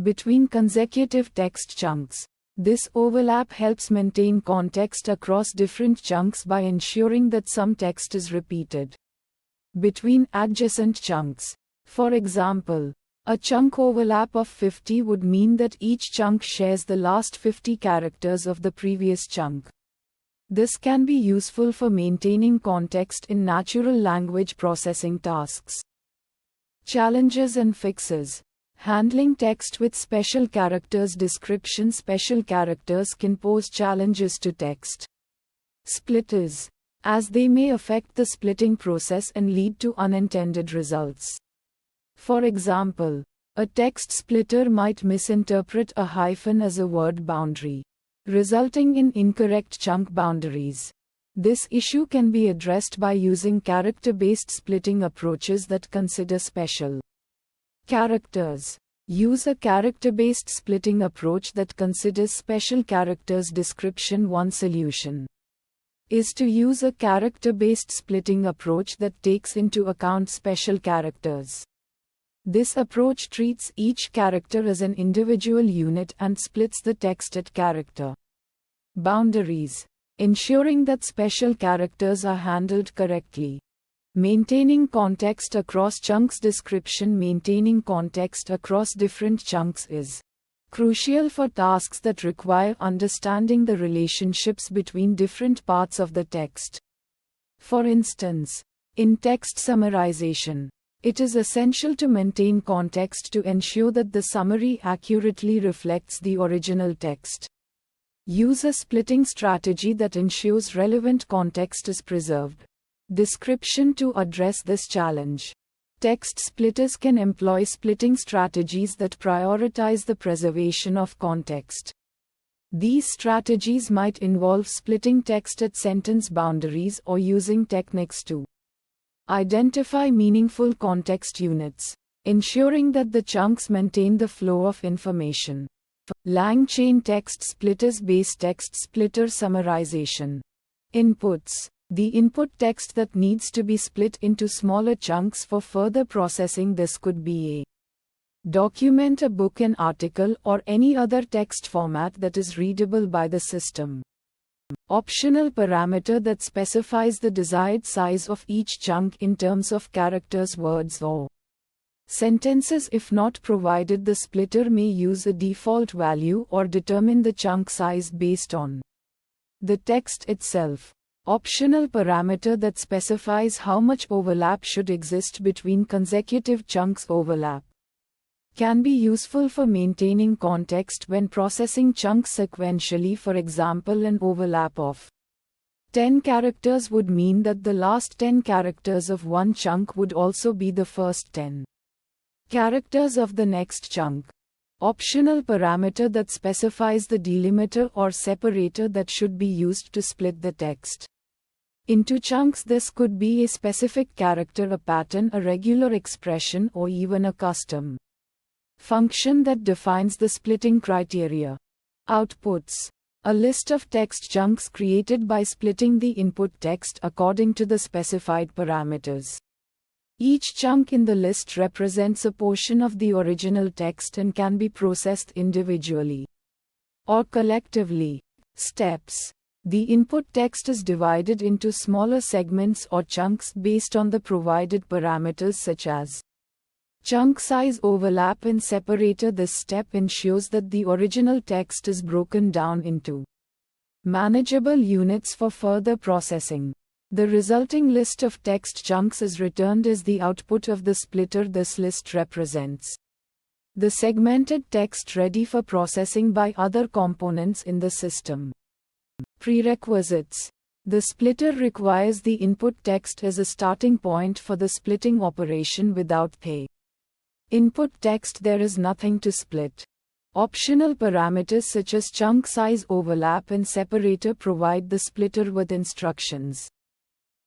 between consecutive text chunks. This overlap helps maintain context across different chunks by ensuring that some text is repeated between adjacent chunks. For example, a chunk overlap of 50 would mean that each chunk shares the last 50 characters of the previous chunk. This can be useful for maintaining context in natural language processing tasks. Challenges and fixes. Handling text with special characters description. Special characters can pose challenges to text splitters, as they may affect the splitting process and lead to unintended results. For example, a text splitter might misinterpret a hyphen as a word boundary, resulting in incorrect chunk boundaries. This issue can be addressed by using character-based splitting approaches that consider special characters. Use a character-based splitting approach that considers special characters description. One solution is to use a character-based splitting approach that takes into account special characters. This approach treats each character as an individual unit and splits the text at character boundaries, ensuring that special characters are handled correctly. Maintaining context across chunks description. Maintaining context across different chunks is crucial for tasks that require understanding the relationships between different parts of the text. For instance, in text summarization, it is essential to maintain context to ensure that the summary accurately reflects the original text. Use a splitting strategy that ensures relevant context is preserved. Description. To address this challenge, text splitters can employ splitting strategies that prioritize the preservation of context. These strategies might involve splitting text at sentence boundaries or using techniques to identify meaningful context units, ensuring that the chunks maintain the flow of information. LangChain text splitters. Base text splitter summarization. Inputs. The input text that needs to be split into smaller chunks for further processing. This could be a document, a book, an article, or any other text format that is readable by the system. Optional parameter that specifies the desired size of each chunk in terms of characters, words, or sentences. If not provided, the splitter may use a default value or determine the chunk size based on The text itself. Optional parameter that specifies how much overlap should exist between consecutive chunks. Overlap can be useful for maintaining context when processing chunks sequentially. For example, an overlap of 10 characters would mean that the last 10 characters of one chunk would also be the first 10 characters of the next chunk. Optional parameter that specifies the delimiter or separator that should be used to split the text into chunks. This could be a specific character, a pattern, a regular expression, or even a custom function that defines the splitting criteria. Outputs. A list of text chunks created by splitting the input text according to the specified parameters. Each chunk in the list represents a portion of the original text and can be processed individually or collectively. Steps. The input text is divided into smaller segments or chunks based on the provided parameters such as chunk size, overlap, and separator. This step ensures that the original text is broken down into manageable units for further processing. The resulting list of text chunks is returned as the output of the splitter. This list represents the segmented text ready for processing by other components in the system. Prerequisites. The splitter requires the input text as a starting point for the splitting operation. Without the input text, there is nothing to split. Optional parameters such as chunk size, overlap, and separator provide the splitter with instructions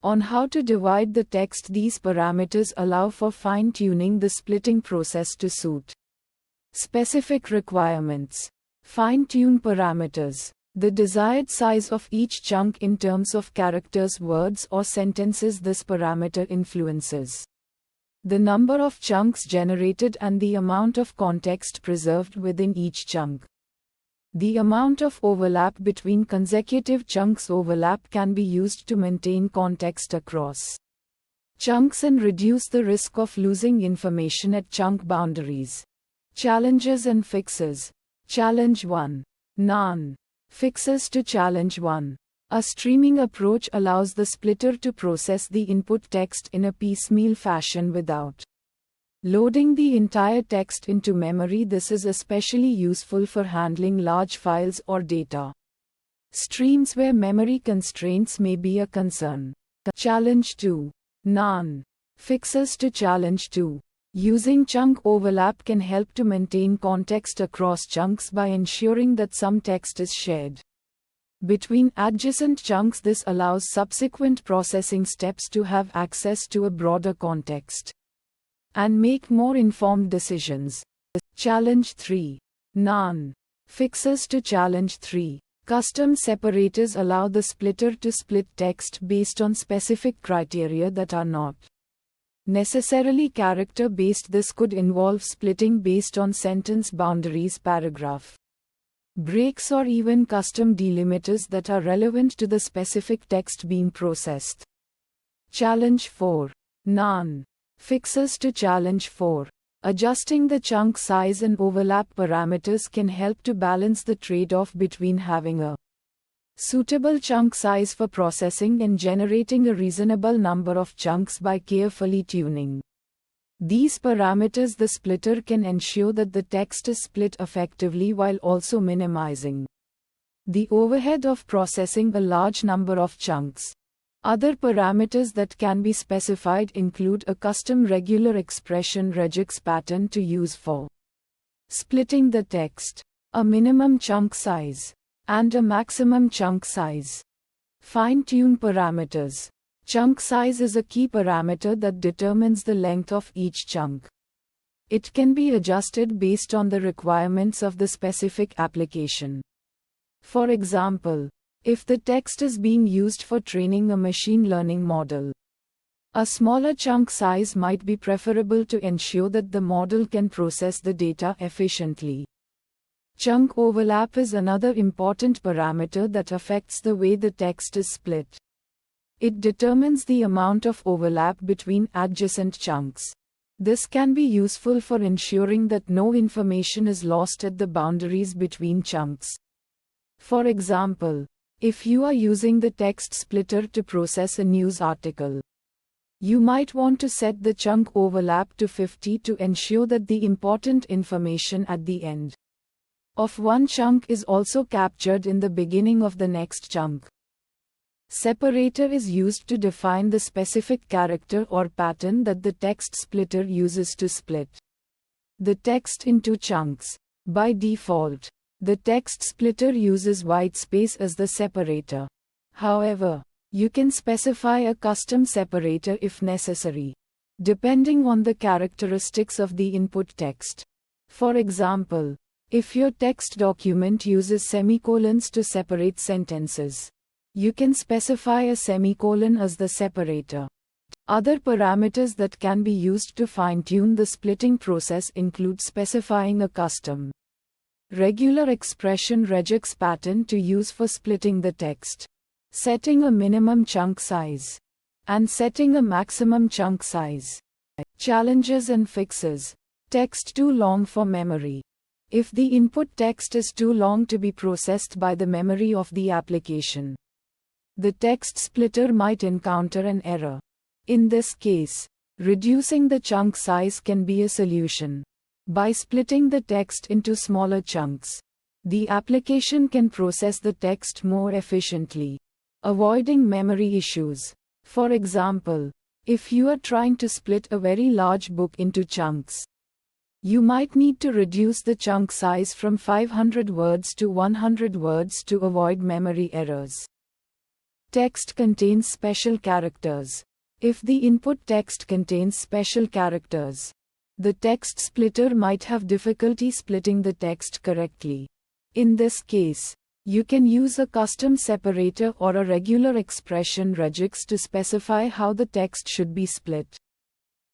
on how to divide the text. These parameters allow for fine-tuning the splitting process to suit specific requirements. Fine-tune parameters. The desired size of each chunk in terms of characters, words, or sentences. This parameter influences the number of chunks generated and the amount of context preserved within each chunk. The amount of overlap between consecutive chunks. Overlap can be used to maintain context across chunks and reduce the risk of losing information at chunk boundaries. Challenges and fixes. Challenge 1. None. Fixes to challenge 1. A streaming approach allows the splitter to process the input text in a piecemeal fashion without loading the entire text into memory. This is especially useful for handling large files or data streams where memory constraints may be a concern. Challenge 2. None. Fixes to challenge 2. Using chunk overlap can help to maintain context across chunks by ensuring that some text is shared between adjacent chunks. This allows subsequent processing steps to have access to a broader context and make more informed decisions. Challenge 3. None. Fixes to challenge 3. Custom separators allow the splitter to split text based on specific criteria that are not necessarily character-based. This could involve splitting based on sentence boundaries, paragraph breaks, or even custom delimiters that are relevant to the specific text being processed. Challenge 4. None. Fixes to challenge 4. Adjusting the chunk size and overlap parameters can help to balance the trade-off between having a suitable chunk size for processing and generating a reasonable number of chunks by carefully tuning these parameters. The splitter can ensure that the text is split effectively while also minimizing the overhead of processing a large number of chunks. Other parameters that can be specified include a custom regular expression regex pattern to use for splitting the text, a minimum chunk size, and a maximum chunk size. Fine-tune parameters. Chunk size is a key parameter that determines the length of each chunk. It can be adjusted based on the requirements of the specific application. For example, if the text is being used for training a machine learning model, a smaller chunk size might be preferable to ensure that the model can process the data efficiently. Chunk overlap is another important parameter that affects the way the text is split. It determines the amount of overlap between adjacent chunks. This can be useful for ensuring that no information is lost at the boundaries between chunks. For example, If you are using the text splitter to process a news article, you might want to set the chunk overlap to 50 to ensure that the important information at the end of one chunk is also captured in the beginning of the next chunk. Separator is used to define the specific character or pattern that the text splitter uses to split the text into chunks. By default, the text splitter uses whitespace as the separator. However, you can specify a custom separator if necessary, depending on the characteristics of the input text. For example, if your text document uses semicolons to separate sentences, you can specify a semicolon as the separator. Other parameters that can be used to fine-tune the splitting process include specifying a custom regular expression regex pattern to use for splitting the text, setting a minimum chunk size, and setting a maximum chunk size. Challenges and fixes. Text too long for memory. If the input text is too long to be processed by the memory of the application, the text splitter might encounter an error. In this case, reducing the chunk size can be a solution. By splitting the text into smaller chunks, the application can process the text more efficiently, avoiding memory issues. For example, if you are trying to split a very large book into chunks, you might need to reduce the chunk size from 500 words to 100 words to avoid memory errors. Text contains special characters. If the input text contains special characters, the text splitter might have difficulty splitting the text correctly. In this case, you can use a custom separator or a regular expression regex to specify how the text should be split.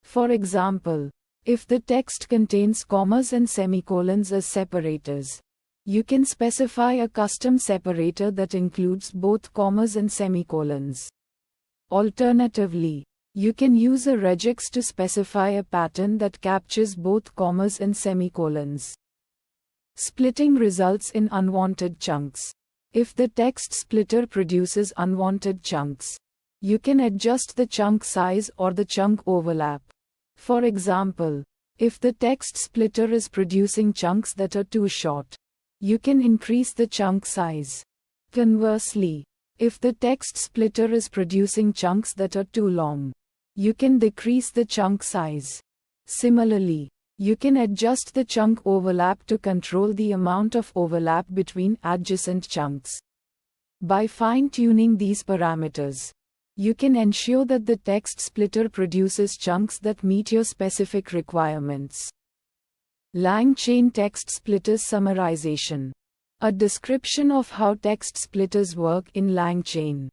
For example, if the text contains commas and semicolons as separators, you can specify a custom separator that includes both commas and semicolons. Alternatively, you can use a regex to specify a pattern that captures both commas and semicolons. Splitting results in unwanted chunks. If the text splitter produces unwanted chunks, you can adjust the chunk size or the chunk overlap. For example, if the text splitter is producing chunks that are too short, you can increase the chunk size. Conversely, if the text splitter is producing chunks that are too long, you can decrease the chunk size. Similarly, you can adjust the chunk overlap to control the amount of overlap between adjacent chunks. By fine-tuning these parameters, you can ensure that the text splitter produces chunks that meet your specific requirements. Langchaintextsplitters summarization. A description of how text splitters work in LangChain.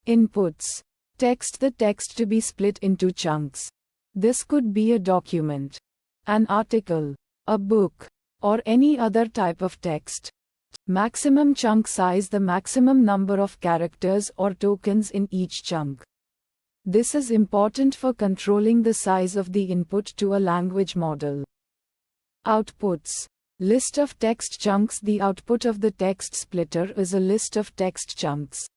Inputs. Text. The text to be split into chunks. This could be a document, an article, a book, or any other type of text. Maximum chunk size. The maximum number of characters or tokens in each chunk. This is important for controlling the size of the input to a language model. Outputs. List of text chunks. The output of the text splitter is a list of text chunks.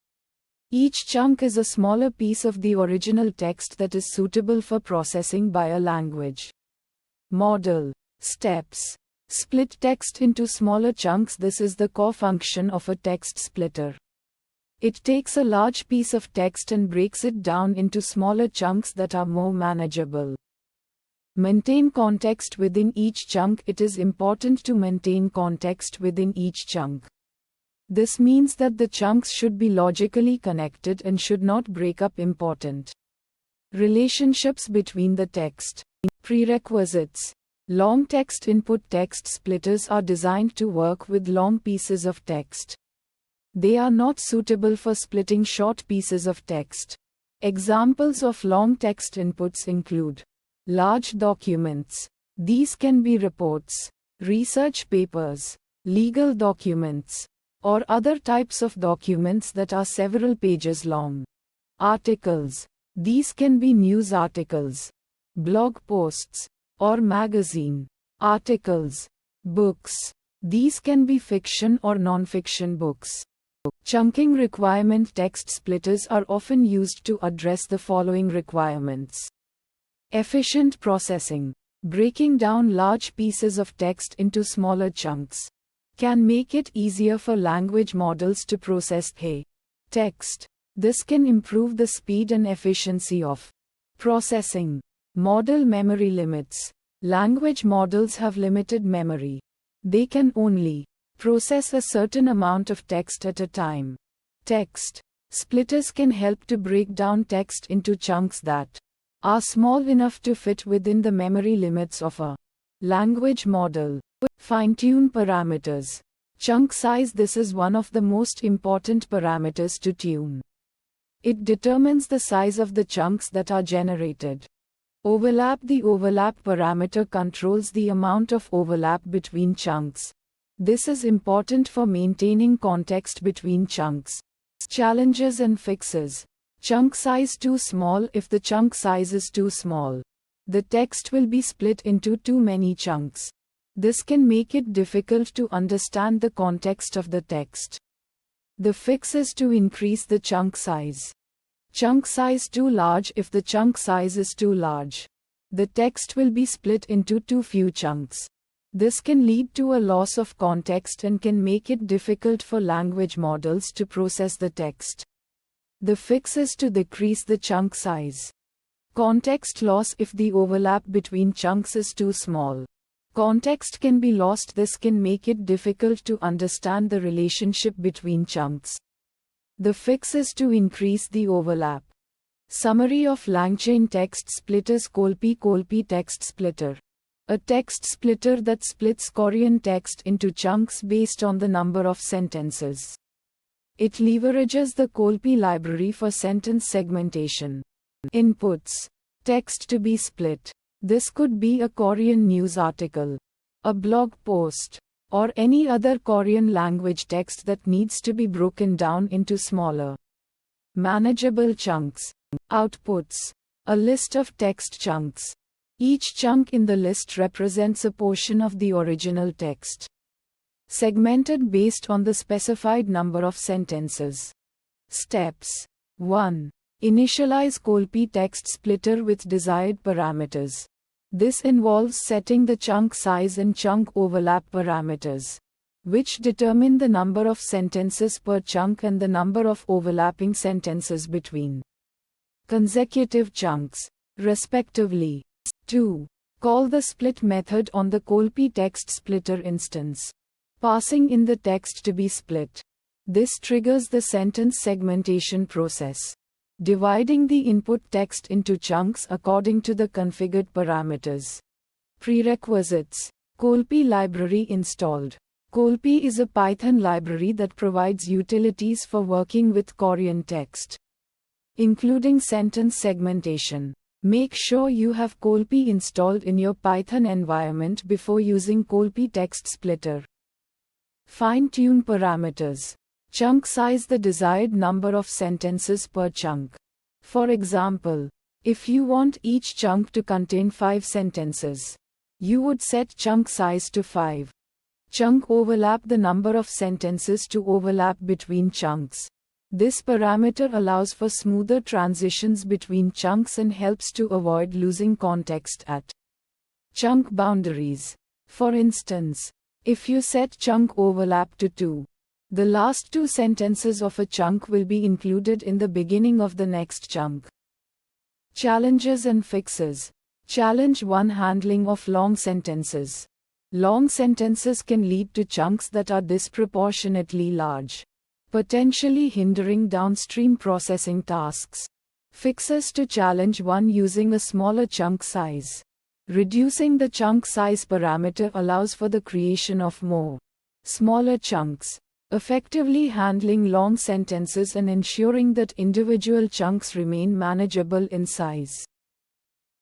Each chunk is a smaller piece of the original text that is suitable for processing by a language model. Steps. Split text into smaller chunks. This is the core function of a text splitter. It takes a large piece of text and breaks it down into smaller chunks that are more manageable. Maintain context within each chunk. It is important to maintain context within each chunk. This means that the chunks should be logically connected and should not break up important relationships between the text. Prerequisites. Long text input. Text splitters are designed to work with long pieces of text. They are not suitable for splitting short pieces of text. Examples of long text inputs include large documents. These can be reports, research papers, legal documents, or other types of documents that are several pages long. Articles. These can be news articles, blog posts, or magazine articles. Books. These can be fiction or non-fiction books. Chunking requirement text splitters are often used to address the following requirements. Efficient processing. Breaking down large pieces of text into smaller chunks can make it easier for language models to process text. This can improve the speed and efficiency of processing. Model memory limits. Language models have limited memory. They can only process a certain amount of text at a time. Text splitters can help to break down text into chunks that are small enough to fit within the memory limits of a language model. Fine-tune parameters. Chunk size. This is one of the most important parameters to tune. It determines the size of the chunks that are generated. Overlap. The overlap parameter controls the amount of overlap between chunks. This is important for maintaining context between chunks. Challenges and fixes. Chunk size too small. If the chunk size is too small, the text will be split into too many chunks. This can make it difficult to understand the context of the text. The fix is to increase the chunk size. Chunk size too large. If the chunk size is too large, the text will be split into too few chunks. This can lead to a loss of context and can make it difficult for language models to process the text. The fix is to decrease the chunk size. Context loss. If the overlap between chunks is too small, context can be lost. This can make it difficult to understand the relationship between chunks. The fix is to increase the overlap. Summary of Langchain text splitters. Colpi text splitter. A text splitter that splits Korean text into chunks based on the number of sentences. It leverages the Colpi library for sentence segmentation. Inputs. Text to be split. This could be a Korean news article, a blog post, or any other Korean language text that needs to be broken down into smaller, manageable chunks. Outputs. A list of text chunks. Each chunk in the list represents a portion of the original text, segmented based on the specified number of sentences. Steps. 1. Initialize Colpi text splitter with desired parameters. This involves setting the chunk size and chunk overlap parameters, which determine the number of sentences per chunk and the number of overlapping sentences between consecutive chunks, respectively. 2. Call the split method on the Colpi text splitter instance, passing in the text to be split. This triggers the sentence segmentation process, dividing the input text into chunks according to the configured parameters. Prerequisites. Colpi library installed. Colpi is a Python library that provides utilities for working with Korean text, including sentence segmentation. Make sure you have Colpi installed in your Python environment before using Colpi text splitter. Fine-tune parameters. Chunk size. The desired number of sentences per chunk. For example, if you want each chunk to contain 5 sentences, you would set chunk size to 5. Chunk overlap. The number of sentences to overlap between chunks. This parameter allows for smoother transitions between chunks and helps to avoid losing context at chunk boundaries. For instance, if you set chunk overlap to 2, the last 2 sentences of a chunk will be included in the beginning of the next chunk. Challenges and fixes. Challenge 1. Handling of long sentences. Long sentences can lead to chunks that are disproportionately large, potentially hindering downstream processing tasks. Fixes to challenge 1. Using a smaller chunk size. Reducing the chunk size parameter allows for the creation of more smaller chunks, effectively handling long sentences and ensuring that individual chunks remain manageable in size.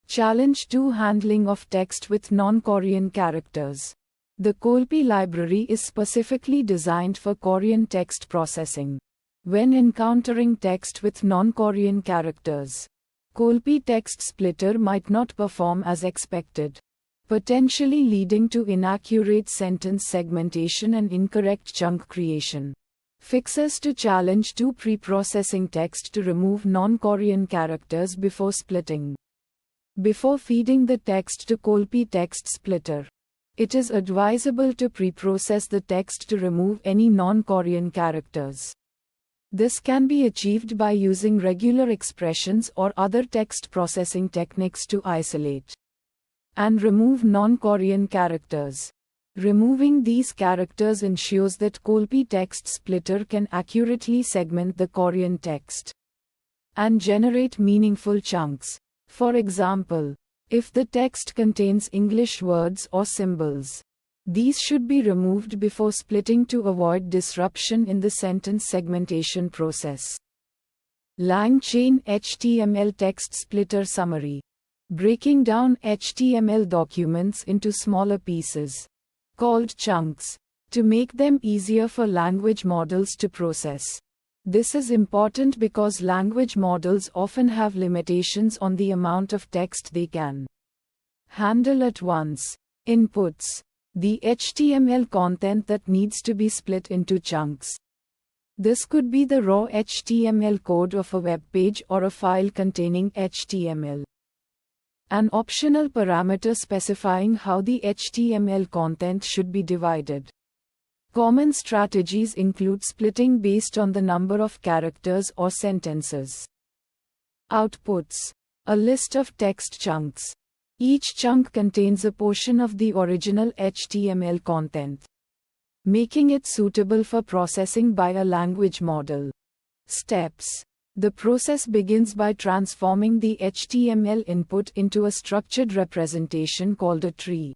Challenge 2. Handling of text with non-Korean characters. The Colpi library is specifically designed for Korean text processing. When encountering text with non-Korean characters, Colpi text splitter might not perform as expected, potentially leading to inaccurate sentence segmentation and incorrect chunk creation. Fixes to challenge to pre-processing text to remove non-Korean characters before splitting. Before feeding the text to Colpi text splitter, it is advisable to pre-process the text to remove any non-Korean characters. This can be achieved by using regular expressions or other text processing techniques to isolate and remove non-Korean characters. Removing these characters ensures that Colpi text splitter can accurately segment the Korean text and generate meaningful chunks. For example, if the text contains English words or symbols, these should be removed before splitting to avoid disruption in the sentence segmentation process. LangChain HTML text splitter summary. Breaking down HTML documents into smaller pieces, called chunks, to make them easier for language models to process. This is important because language models often have limitations on the amount of text they can handle at once. Inputs: the HTML content that needs to be split into chunks. This could be the raw HTML code of a web page or a file containing HTML. An optional parameter specifying how the HTML content should be divided. Common strategies include splitting based on the number of characters or sentences. Outputs: a list of text chunks. Each chunk contains a portion of the original HTML content, making it suitable for processing by a language model. Steps: the process begins by transforming the HTML input into a structured representation called a tree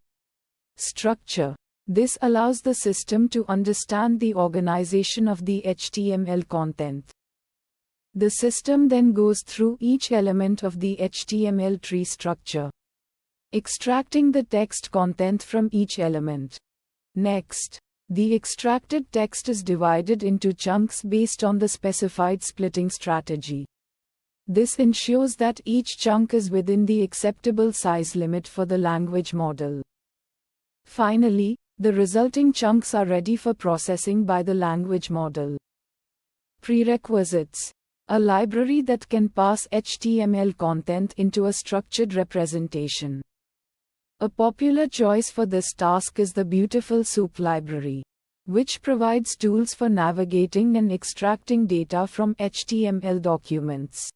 structure. This allows the system to understand the organization of the HTML content. The system then goes through each element of the HTML tree structure, extracting the text content from each element. Next, the extracted text is divided into chunks based on the specified splitting strategy. This ensures that each chunk is within the acceptable size limit for the language model. Finally, the resulting chunks are ready for processing by the language model. Prerequisites: a library that can pass HTML content into a structured representation. A popular choice for this task is the Beautiful Soup library, which provides tools for navigating and extracting data from HTML documents.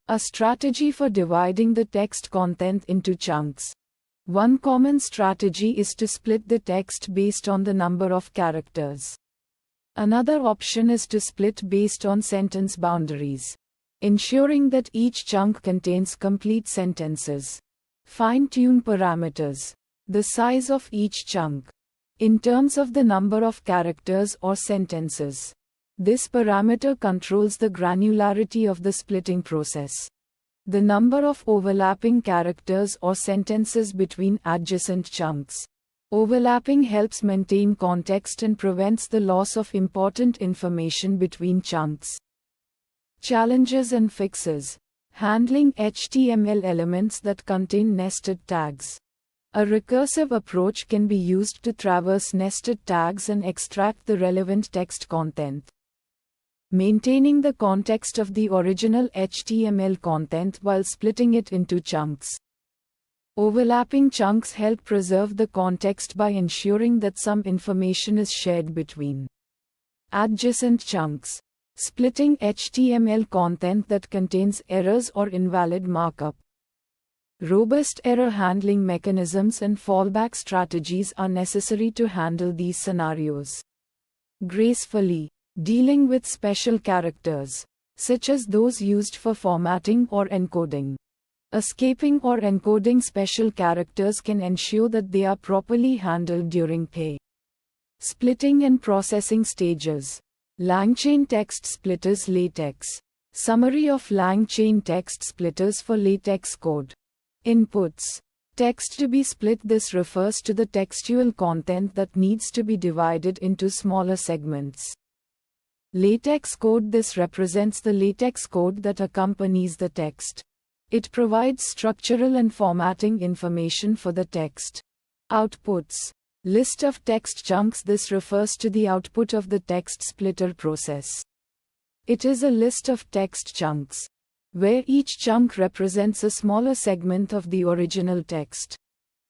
A strategy for dividing the text content into chunks. One common strategy is to split the text based on the number of characters. Another option is to split based on sentence boundaries, ensuring that each chunk contains complete sentences. Fine-tune parameters: the size of each chunk, in terms of the number of characters or sentences. This parameter controls the granularity of the splitting process. The number of overlapping characters or sentences between adjacent chunks. Overlapping helps maintain context and prevents the loss of important information between chunks. Challenges and fixes: handling HTML elements that contain nested tags. A recursive approach can be used to traverse nested tags and extract the relevant text content. Maintaining the context of the original HTML content while splitting it into chunks. Overlapping chunks help preserve the context by ensuring that some information is shared between adjacent chunks. Splitting HTML content that contains errors or invalid markup. Robust error handling mechanisms and fallback strategies are necessary to handle these scenarios gracefully. Dealing with special characters, such as those used for formatting or encoding. Escaping or encoding special characters can ensure that they are properly handled during pay. Splitting and processing stages. LangChain text splitters LaTeX. Summary of LangChain text splitters for LaTeX code. Inputs: text to be split. This refers to the textual content that needs to be divided into smaller segments. LaTeX code: this represents the LaTeX code that accompanies the text. It provides structural and formatting information for the text. Outputs: List of text chunks. This refers to the output of the text splitter process. It is a list of text chunks, where each chunk represents a smaller segment of the original text.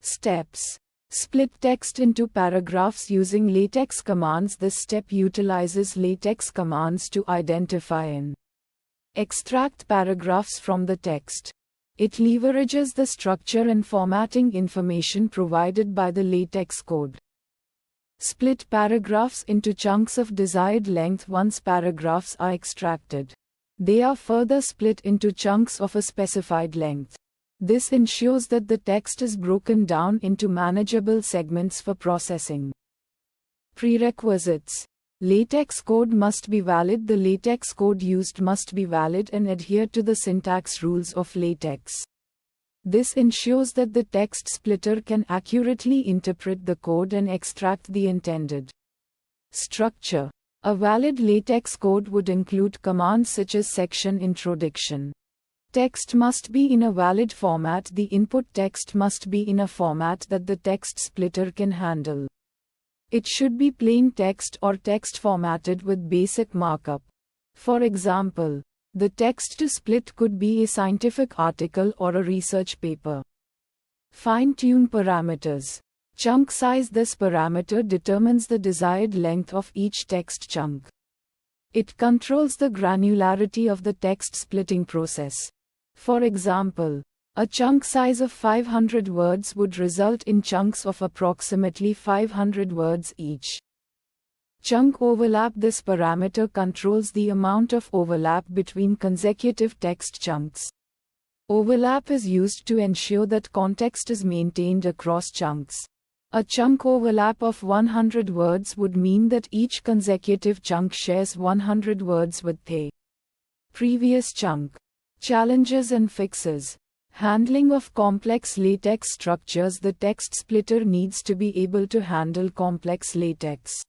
Steps. Split text into paragraphs using LaTeX commands. This step utilizes LaTeX commands to identify and extract paragraphs from the text. It leverages the structure and formatting information provided by the LaTeX code. Split paragraphs into chunks of desired length. Once paragraphs are extracted, they are further split into chunks of a specified length. This ensures that the text is broken down into manageable segments for processing. Prerequisites. LaTeX code must be valid. The LaTeX code used must be valid and adhere to the syntax rules of LaTeX. This ensures that the text splitter can accurately interpret the code and extract the intended structure. A valid LaTeX code would include commands such as section introduction. Text must be in a valid format. The input text must be in a format that the text splitter can handle. It should be plain text or text formatted with basic markup. For example, the text to split could be a scientific article or a research paper. Fine-tune parameters. Chunk size. This parameter determines the desired length of each text chunk. It controls the granularity of the text splitting process. For example, a chunk size of 500 words would result in chunks of approximately 500 words each. Chunk overlap. This parameter controls the amount of overlap between consecutive text chunks. Overlap is used to ensure that context is maintained across chunks. A chunk overlap of 100 words would mean that each consecutive chunk shares 100 words with the previous chunk. Challenges and fixes. Handling of complex LaTeX structures. The text splitter needs to be able to handle complex LaTeX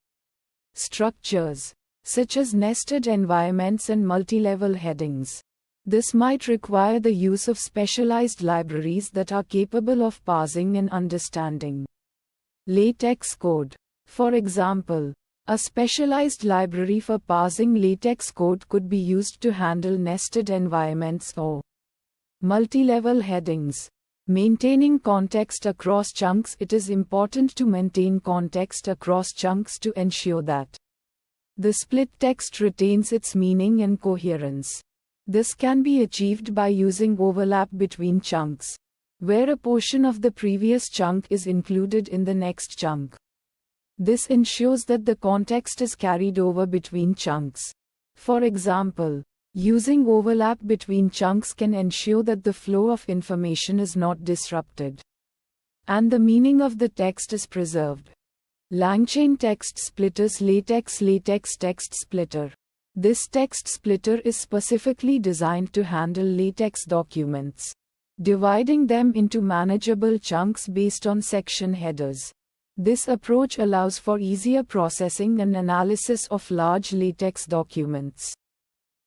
structures, such as nested environments and multi-level headings. This might require the use of specialized libraries that are capable of parsing and understanding LaTeX code. For example, a specialized library for parsing LaTeX code could be used to handle nested environments or multi-level headings. Maintaining context across chunks. It is important to maintain context across chunks to ensure that the split text retains its meaning and coherence. This can be achieved by using overlap between chunks, where a portion of the previous chunk is included in the next chunk. This ensures that the context is carried over between chunks. For example, using overlap between chunks can ensure that the flow of information is not disrupted, and the meaning of the text is preserved. Langchaintextsplitters. LaTeX text splitter. This text splitter is specifically designed to handle LaTeX documents, dividing them into manageable chunks based on section headers. This approach allows for easier processing and analysis of large LaTeX documents,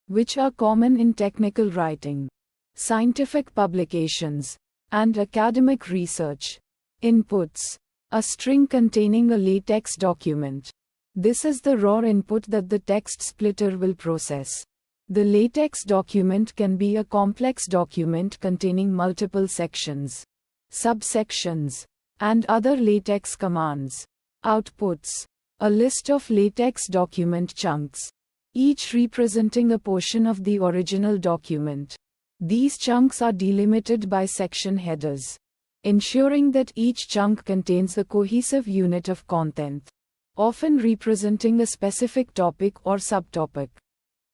which are common in technical writing, scientific publications, and academic research. Inputs. A string containing a LaTeX document. This is the raw input that the text splitter will process. The LaTeX document can be a complex document containing multiple sections, subsections, and other LaTeX commands. Outputs. A list of LaTeX document chunks, each representing a portion of the original document. These chunks are delimited by section headers, ensuring that each chunk contains a cohesive unit of content, often representing a specific topic or subtopic.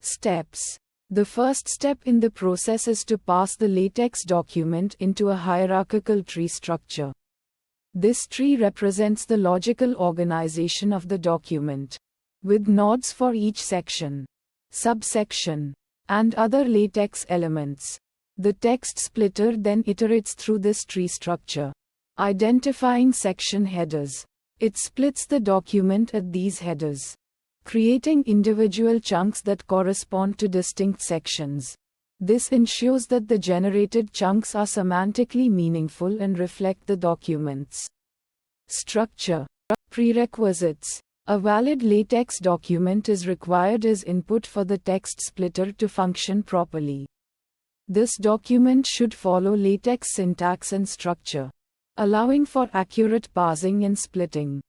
Steps. The first step in the process is to pass the LaTeX document into a hierarchical tree structure. This tree represents the logical organization of the document, with nodes for each section, subsection, and other LaTeX elements. The text splitter then iterates through this tree structure, identifying section headers. It splits the document at these headers, creating individual chunks that correspond to distinct sections. This ensures that the generated chunks are semantically meaningful and reflect the document's structure. Prerequisites. A valid LaTeX document is required as input for the text splitter to function properly. This document should follow LaTeX syntax and structure, allowing for accurate parsing and splitting.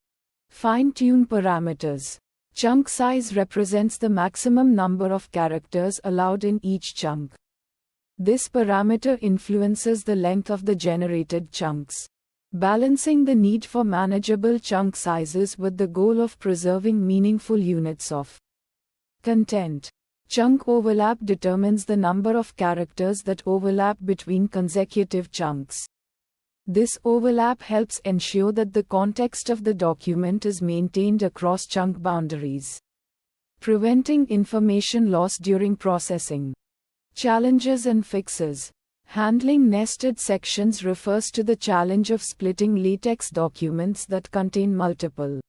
Fine-tune parameters. Chunk size represents the maximum number of characters allowed in each chunk. This parameter influences the length of the generated chunks, balancing the need for manageable chunk sizes with the goal of preserving meaningful units of content. Chunk overlap determines the number of characters that overlap between consecutive chunks. This overlap helps ensure that the context of the document is maintained across chunk boundaries, preventing information loss during processing. Challenges and fixes. Handling nested sections refers to the challenge of splitting LaTeX documents that contain multiple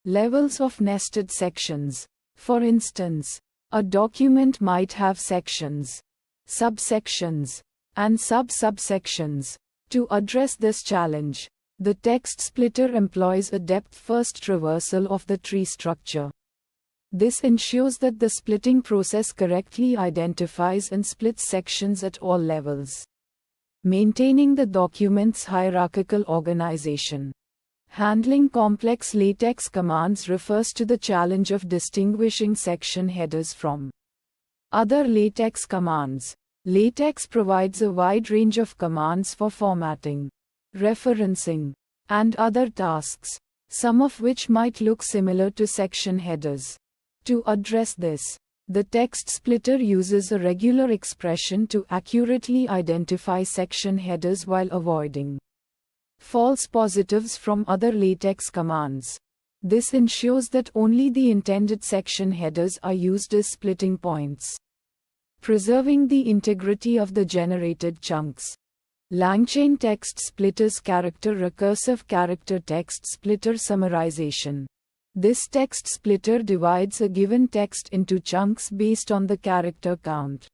levels of nested sections. For instance, a document might have sections, subsections, and sub-subsections. To address this challenge, the text splitter employs a depth-first traversal of the tree structure. This ensures that the splitting process correctly identifies and splits sections at all levels, maintaining the document's hierarchical organization. Handling complex LaTeX commands refers to the challenge of distinguishing section headers from other LaTeX commands. LaTeX provides a wide range of commands for formatting, referencing, and other tasks, some of which might look similar to section headers. To address this, the text splitter uses a regular expression to accurately identify section headers while avoiding false positives from other LaTeX commands. This ensures that only the intended section headers are used as splitting points, preserving the integrity of the generated chunks. Langchaintextsplitters recursive character text splitter summarization. This text splitter divides a given text into chunks based on the character count.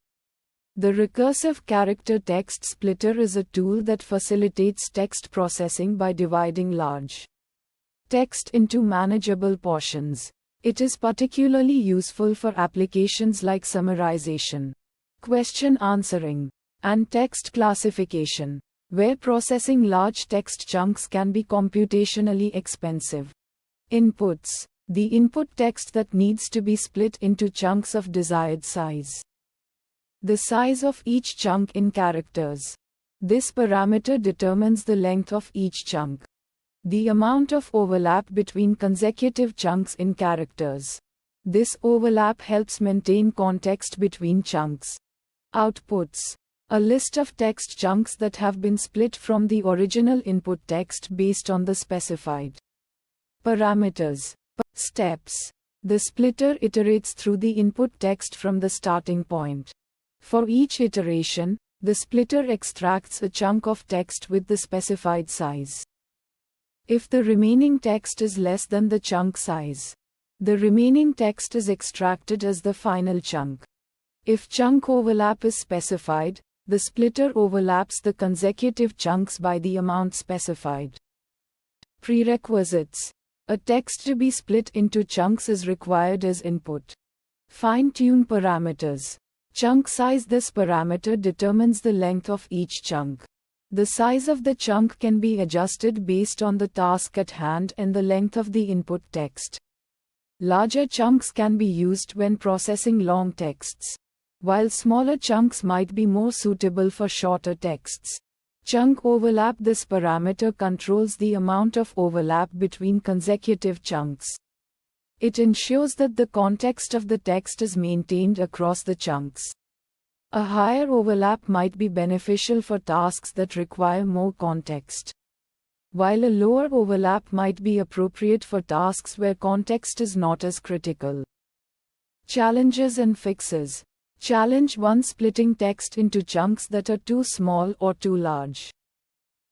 The recursive character text splitter is a tool that facilitates text processing by dividing large text into manageable portions. It is particularly useful for applications like summarization, question answering, and text classification, where processing large text chunks can be computationally expensive. Inputs. The input text that needs to be split into chunks of desired size. The size of each chunk in characters. This parameter determines the length of each chunk. The amount of overlap between consecutive chunks in characters. This overlap helps maintain context between chunks. Outputs. A list of text chunks that have been split from the original input text based on the specified parameters. Steps. The splitter iterates through the input text from the starting point. For each iteration, the splitter extracts a chunk of text with the specified size. If the remaining text is less than the chunk size, the remaining text is extracted as the final chunk. If chunk overlap is specified, the splitter overlaps the consecutive chunks by the amount specified. Prerequisites. A text to be split into chunks is required as input. Fine-tune parameters. Chunk size. This parameter determines the length of each chunk. The size of the chunk can be adjusted based on the task at hand and the length of the input text. Larger chunks can be used when processing long texts, while smaller chunks might be more suitable for shorter texts. Chunk overlap. This parameter controls the amount of overlap between consecutive chunks. It ensures that the context of the text is maintained across the chunks. A higher overlap might be beneficial for tasks that require more context, while a lower overlap might be appropriate for tasks where context is not as critical. Challenges and fixes. Challenge 1. Splitting text into chunks that are too small or too large.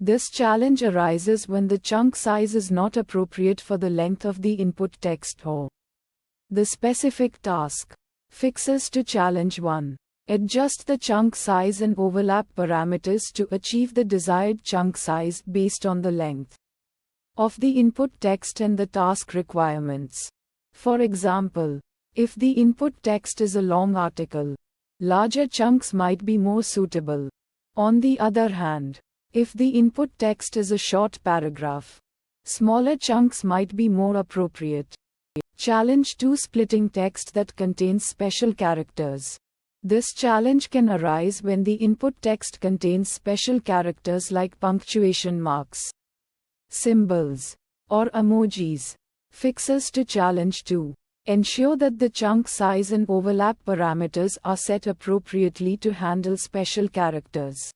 This challenge arises when the chunk size is not appropriate for the length of the input text or the specific task. Fixes to challenge 1. Adjust the chunk size and overlap parameters to achieve the desired chunk size based on the length. of the input text and the task requirements. For example, if the input text is a long article, larger chunks might be more suitable. On the other hand, if the input text is a short paragraph, smaller chunks might be more appropriate. Challenge 2: Splitting text that contains special characters. This challenge can arise when the input text contains special characters like punctuation marks, symbols, or emojis. Fixes to challenge 2: ensure that the chunk size and overlap parameters are set appropriately to handle special characters.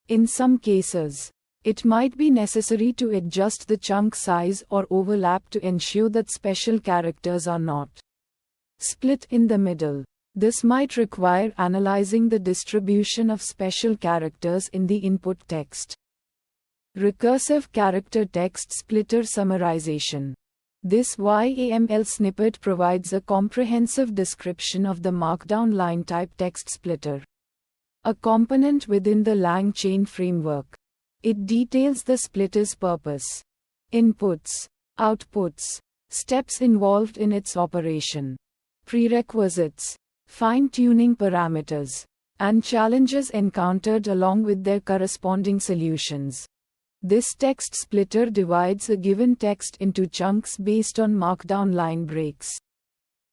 In some cases, it might be necessary to adjust the chunk size or overlap to ensure that special characters are not split in the middle. This might require analyzing the distribution of special characters in the input text. Recursive character text splitter summarization. This YAML snippet provides a comprehensive description of the Markdown line type text splitter, a component within the LangChain framework. It details the splitter's purpose, inputs, outputs, steps involved in its operation, prerequisites, fine-tuning parameters, and challenges encountered along with their corresponding solutions. This text splitter divides a given text into chunks based on Markdown line breaks.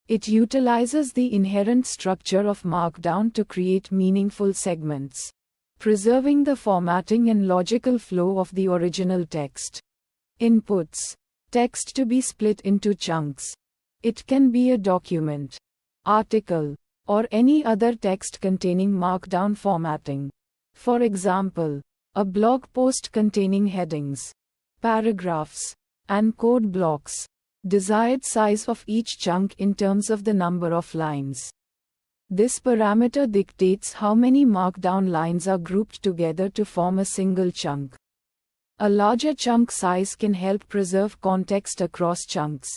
It utilizes the inherent structure of Markdown to create meaningful segments, preserving the formatting and logical flow of the original text. Inputs: text to be split into chunks. It can be a document, article, or any other text containing Markdown formatting. For example, a blog post containing headings, paragraphs, and code blocks. Desired size of each chunk in terms of the number of lines. This parameter dictates how many Markdown lines are grouped together to form a single chunk. A larger chunk size can help preserve context across chunks,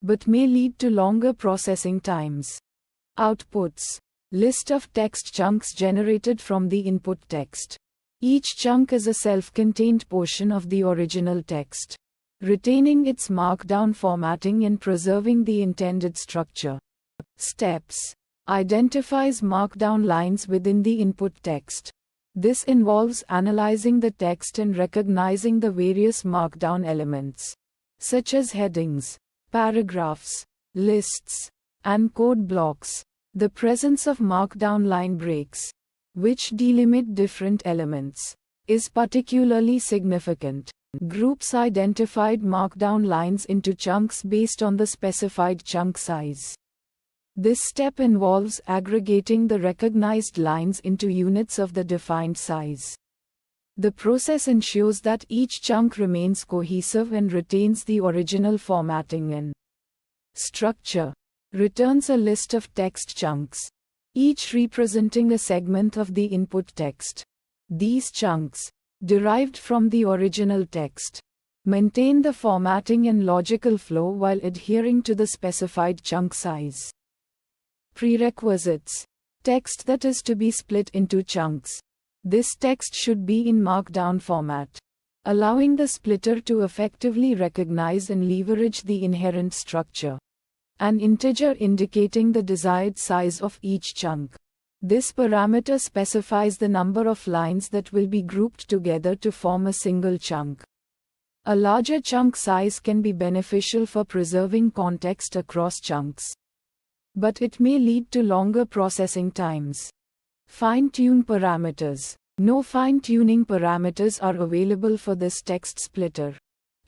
but may lead to longer processing times. Outputs: list of text chunks generated from the input text. Each chunk is a self-contained portion of the original text, retaining its Markdown formatting and preserving the intended structure. Steps: identifies Markdown lines within the input text. This involves analyzing the text and recognizing the various Markdown elements, such as headings, paragraphs, lists, and code blocks. The presence of Markdown line breaks, which delimit different elements, is particularly significant. Groups identified Markdown lines into chunks based on the specified chunk size. This step involves aggregating the recognized lines into units of the defined size. The process ensures that each chunk remains cohesive and retains the original formatting and structure. Returns a list of text chunks, each representing a segment of the input text. These chunks, derived from the original text, maintain the formatting and logical flow while adhering to the specified chunk size. Prerequisites: text that is to be split into chunks. This text should be in Markdown format, allowing the splitter to effectively recognize and leverage the inherent structure. An integer indicating the desired size of each chunk. This parameter specifies the number of lines that will be grouped together to form a single chunk. A larger chunk size can be beneficial for preserving context across chunks, but it may lead to longer processing times. Fine-tune parameters. No fine-tuning parameters are available for this text splitter.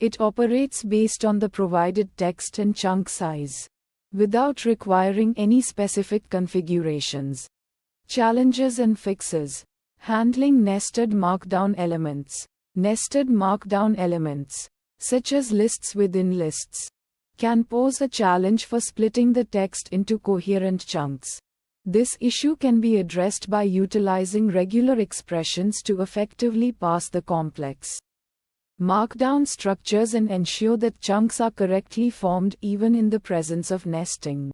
It operates based on the provided text and chunk size, without requiring any specific configurations. Challenges and fixes. Handling nested Markdown elements. Nested Markdown elements, such as lists within lists, can pose a challenge for splitting the text into coherent chunks. This issue can be addressed by utilizing regular expressions to effectively parse the complex Markdown structures and ensure that chunks are correctly formed even in the presence of nesting.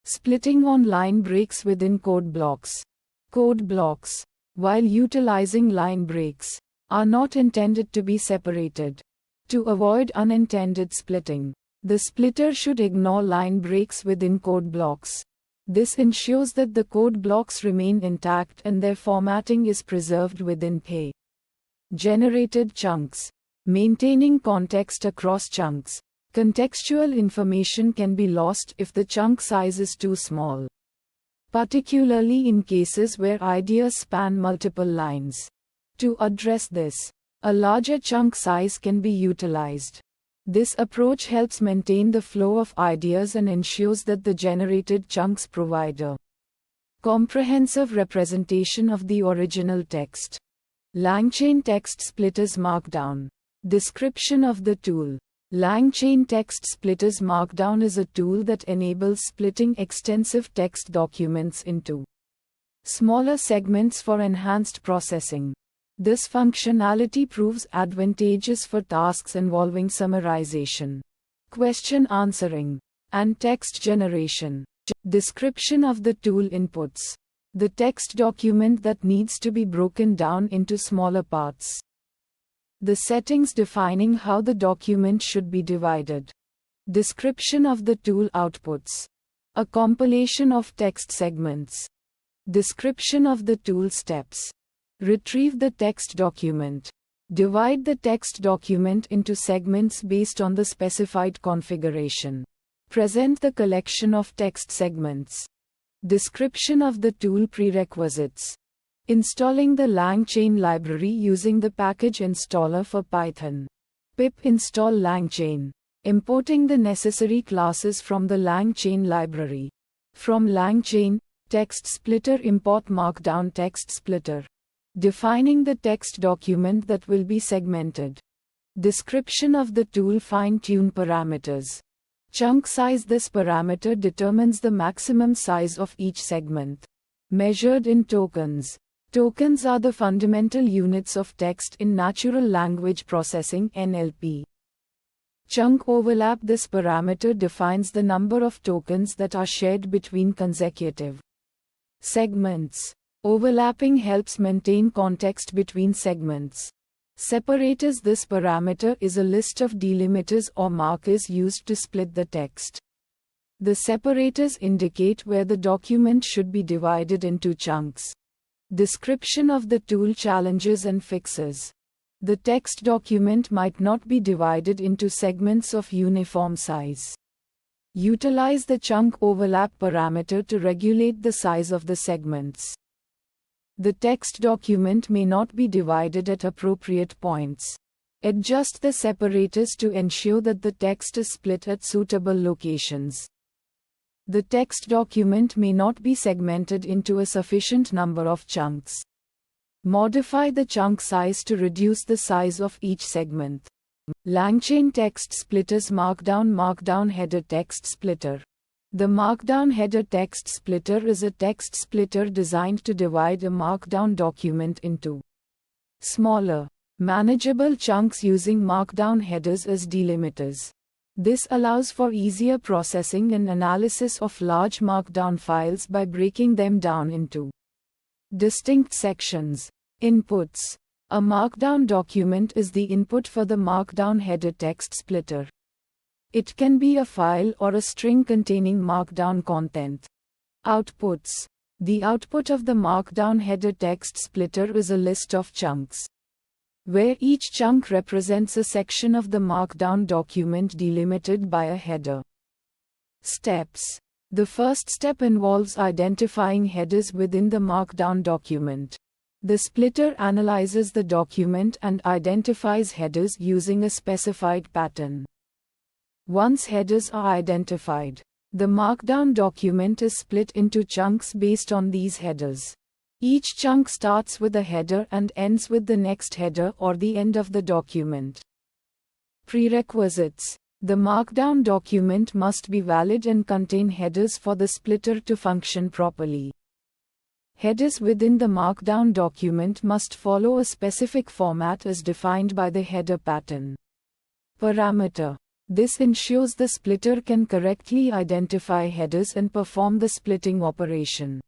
Splitting on line breaks within code blocks. Code blocks, while utilizing line breaks, are not intended to be separated. To avoid unintended splitting, the splitter should ignore line breaks within code blocks. This ensures that the code blocks remain intact and their formatting is preserved within PE. Generated chunks. Maintaining context across chunks. Contextual information can be lost if the chunk size is too small, particularly in cases where ideas span multiple lines. To address this, a larger chunk size can be utilized. This approach helps maintain the flow of ideas and ensures that the generated chunks provide a comprehensive representation of the original text. Langchaintextsplitters Markdown. Description of the tool. Langchaintextsplitters Markdown is a tool that enables splitting extensive text documents into smaller segments for enhanced processing. This functionality proves advantageous for tasks involving summarization, question answering, and text generation. Description of the tool inputs. The text document that needs to be broken down into smaller parts. The settings defining how the document should be divided. Description of the tool outputs. A compilation of text segments. Description of the tool steps. Retrieve the text document. Divide the text document into segments based on the specified configuration. Present the collection of text segments. Description of the tool prerequisites. Installing the LangChain library using the package installer for Python. Pip install LangChain. Importing the necessary classes from the LangChain library. From LangChain, text splitter import Markdown text splitter. Defining the text document that will be segmented. Description of the tool fine-tune parameters. Chunk size. This parameter determines the maximum size of each segment. Measured in tokens. Tokens are the fundamental units of text in natural language processing (NLP). Chunk overlap. This parameter defines the number of tokens that are shared between consecutive segments. Overlapping helps maintain context between segments. Separators. This parameter is a list of delimiters or markers used to split the text. The separators indicate where the document should be divided into chunks. Description of the tool challenges and fixes. The text document might not be divided into segments of uniform size. Utilize the chunk overlap parameter to regulate the size of the segments. The text document may not be divided at appropriate points. Adjust the separators to ensure that the text is split at suitable locations. The text document may not be segmented into a sufficient number of chunks. Modify the chunk size to reduce the size of each segment. Langchaintextsplitters Markdown header text splitter. The Markdown header text splitter is a text splitter designed to divide a Markdown document into smaller, manageable chunks using Markdown headers as delimiters. This allows for easier processing and analysis of large Markdown files by breaking them down into distinct sections. Inputs. A Markdown document is the input for the Markdown header text splitter. It can be a file or a string containing Markdown content. Outputs. The output of the Markdown header text splitter is a list of chunks, where each chunk represents a section of the Markdown document delimited by a header. Steps. The first step involves identifying headers within the Markdown document. The splitter analyzes the document and identifies headers using a specified pattern. Once headers are identified, the Markdown document is split into chunks based on these headers. Each chunk starts with a header and ends with the next header or the end of the document. Prerequisites. The Markdown document must be valid and contain headers for the splitter to function properly. Headers within the Markdown document must follow a specific format as defined by the header pattern. Parameter. This ensures the splitter can correctly identify headers and perform the splitting operation.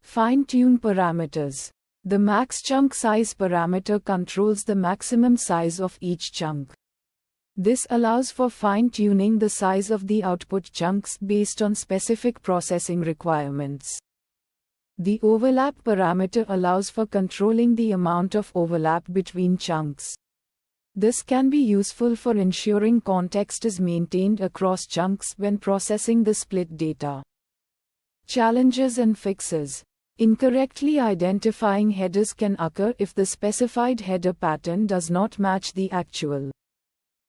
Fine-tune parameters. The max chunk size parameter controls the maximum size of each chunk. This allows for fine-tuning the size of the output chunks based on specific processing requirements. The overlap parameter allows for controlling the amount of overlap between chunks. This can be useful for ensuring context is maintained across chunks when processing the split data. Challenges and fixes. Incorrectly identifying headers can occur if the specified header pattern does not match the actual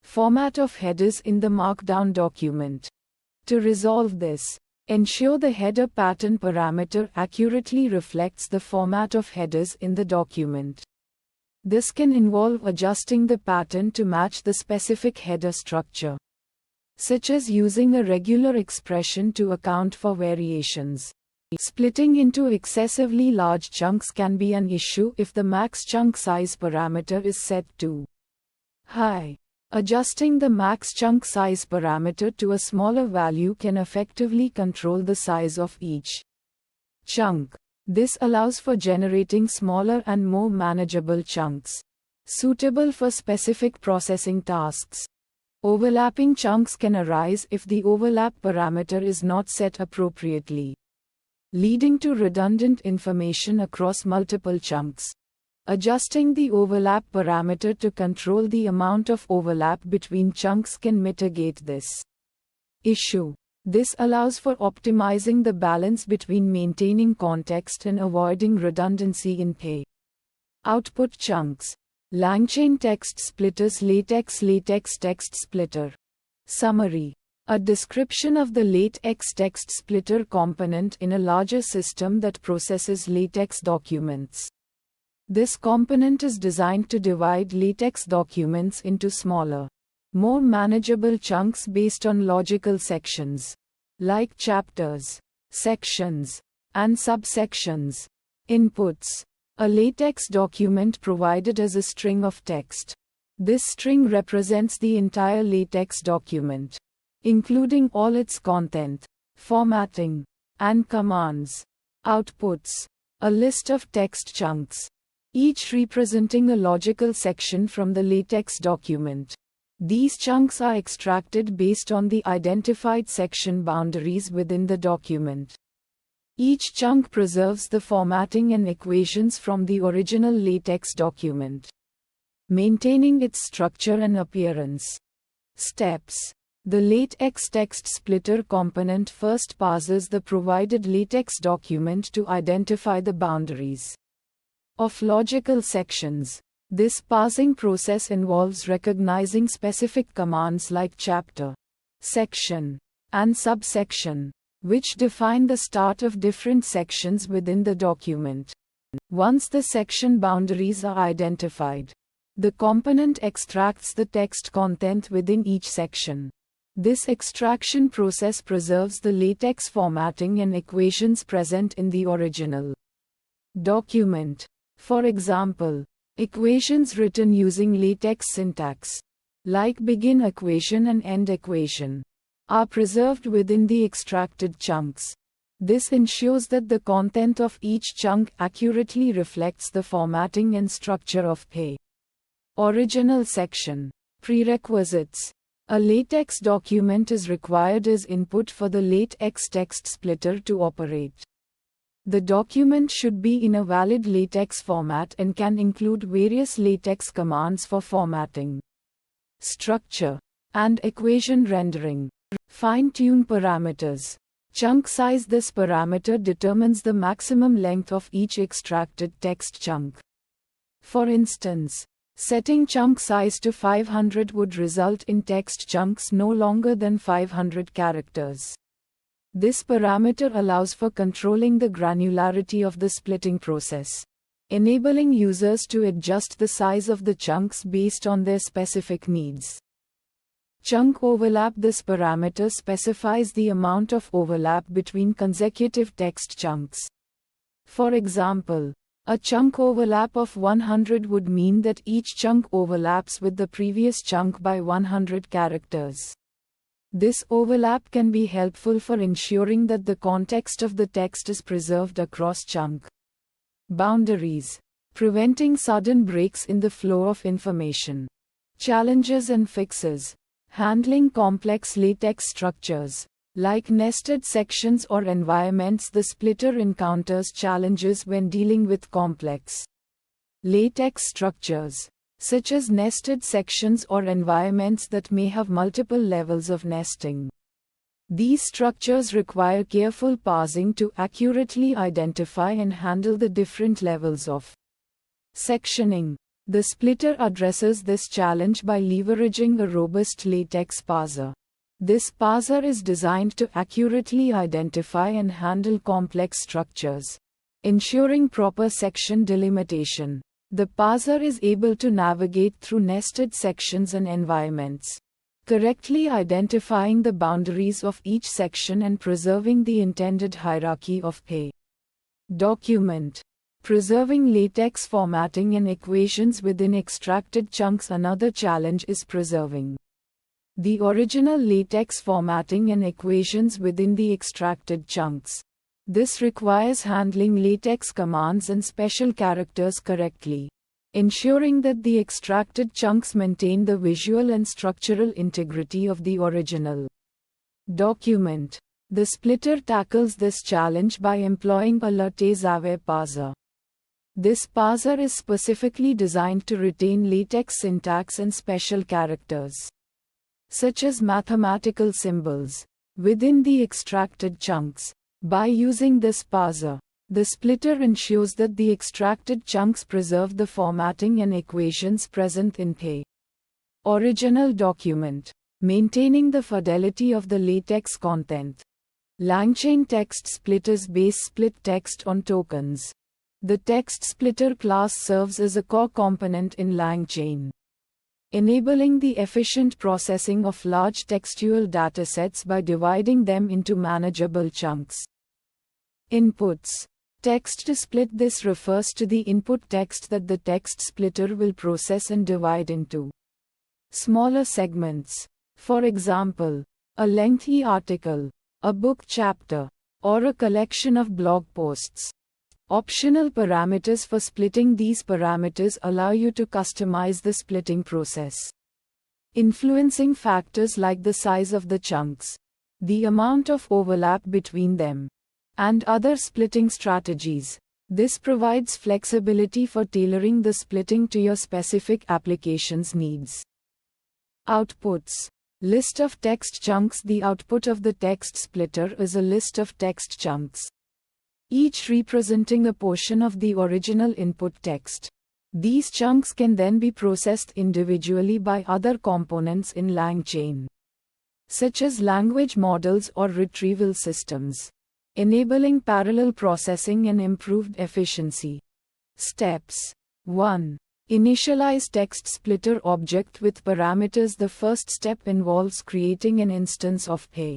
format of headers in the Markdown document. To resolve this, ensure the header pattern parameter accurately reflects the format of headers in the document. This can involve adjusting the pattern to match the specific header structure, such as using a regular expression to account for variations. Splitting into excessively large chunks can be an issue if the max chunk size parameter is set too high. Adjusting the max chunk size parameter to a smaller value can effectively control the size of each chunk. This allows for generating smaller and more manageable chunks, suitable for specific processing tasks. Overlapping chunks can arise if the overlap parameter is not set appropriately, leading to redundant information across multiple chunks. Adjusting the overlap parameter to control the amount of overlap between chunks can mitigate this issue. This allows for optimizing the balance between maintaining context and avoiding redundancy in pay. Output chunks. Langchaintextsplitters LaTeX text splitter. Summary. A description of the LaTeX text splitter component in a larger system that processes LaTeX documents. This component is designed to divide LaTeX documents into smaller, more manageable chunks based on logical sections, like chapters, sections, and subsections. Inputs. A LaTeX document provided as a string of text. This string represents the entire LaTeX document, including all its content, formatting, and commands. Outputs. A list of text chunks, each representing a logical section from the LaTeX document. These chunks are extracted based on the identified section boundaries within the document. Each chunk preserves the formatting and equations from the original LaTeX document, maintaining its structure and appearance. Steps. The LaTeX text splitter component first parses the provided LaTeX document to identify the boundaries of logical sections. This parsing process involves recognizing specific commands like chapter, section, and subsection, which define the start of different sections within the document. Once the section boundaries are identified, the component extracts the text content within each section. This extraction process preserves the LaTeX formatting and equations present in the original document. For example, equations written using LaTeX syntax, like begin equation and end equation, are preserved within the extracted chunks. This ensures that the content of each chunk accurately reflects the formatting and structure of the original section. Prerequisites. A LaTeX document is required as input for the LaTeX text splitter to operate. The document should be in a valid LaTeX format and can include various LaTeX commands for formatting, structure, and equation rendering. Fine-tune parameters. Chunk size. This parameter determines the maximum length of each extracted text chunk. For instance, setting chunk size to 500 would result in text chunks no longer than 500 characters. This parameter allows for controlling the granularity of the splitting process, enabling users to adjust the size of the chunks based on their specific needs. Chunk overlap. This parameter specifies the amount of overlap between consecutive text chunks. For example, a chunk overlap of 100 would mean that each chunk overlaps with the previous chunk by 100 characters. This overlap can be helpful for ensuring that the context of the text is preserved across chunk boundaries, preventing sudden breaks in the flow of information. Challenges and fixes. Handling complex latex structures. Like nested sections or environments, the splitter encounters challenges when dealing with complex latex structures, such as nested sections or environments that may have multiple levels of nesting. These structures require careful parsing to accurately identify and handle the different levels of sectioning. The splitter addresses this challenge by leveraging a robust latex parser. This parser is designed to accurately identify and handle complex structures, ensuring proper section delimitation. The parser is able to navigate through nested sections and environments, correctly identifying the boundaries of each section and preserving the intended hierarchy of pay. Document. Preserving latex formatting and equations within extracted chunks. Another challenge is preserving the original latex formatting and equations within the extracted chunks. This requires handling latex commands and special characters correctly, ensuring that the extracted chunks maintain the visual and structural integrity of the original document. The splitter tackles this challenge by employing a LaTeX-aware parser. This parser is specifically designed to retain latex syntax and special characters, such as mathematical symbols, within the extracted chunks. By using this parser, the splitter ensures that the extracted chunks preserve the formatting and equations present in the original document, maintaining the fidelity of the latex content. LangChain text splitters base split text on tokens. The text splitter class serves as a core component in LangChain, enabling the efficient processing of large textual datasets by dividing them into manageable chunks. Inputs. Text to split. This refers to the input text that the text splitter will process and divide into smaller segments. For example, a lengthy article, a book chapter, or a collection of blog posts. Optional parameters for splitting. These parameters allow you to customize the splitting process, influencing factors like the size of the chunks, the amount of overlap between them, and other splitting strategies. This provides flexibility for tailoring the splitting to your specific application's needs. Outputs. List of text chunks. The output of the text splitter is a list of text chunks, each representing a portion of the original input text. These chunks can then be processed individually by other components in LangChain, such as language models or retrieval systems, enabling parallel processing and improved efficiency. Steps. 1. Initialize text splitter object with parameters. The first step involves creating an instance of a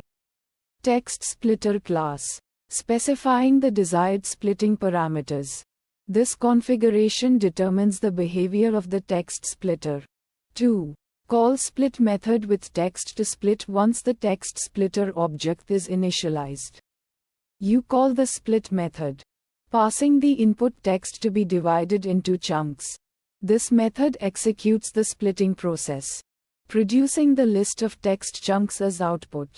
text splitter class, specifying the desired splitting parameters. This configuration determines the behavior of the text splitter. 2. Call split method with text to split. Once the text splitter object is initialized, you call the split method, passing the input text to be divided into chunks. This method executes the splitting process, producing the list of text chunks as output.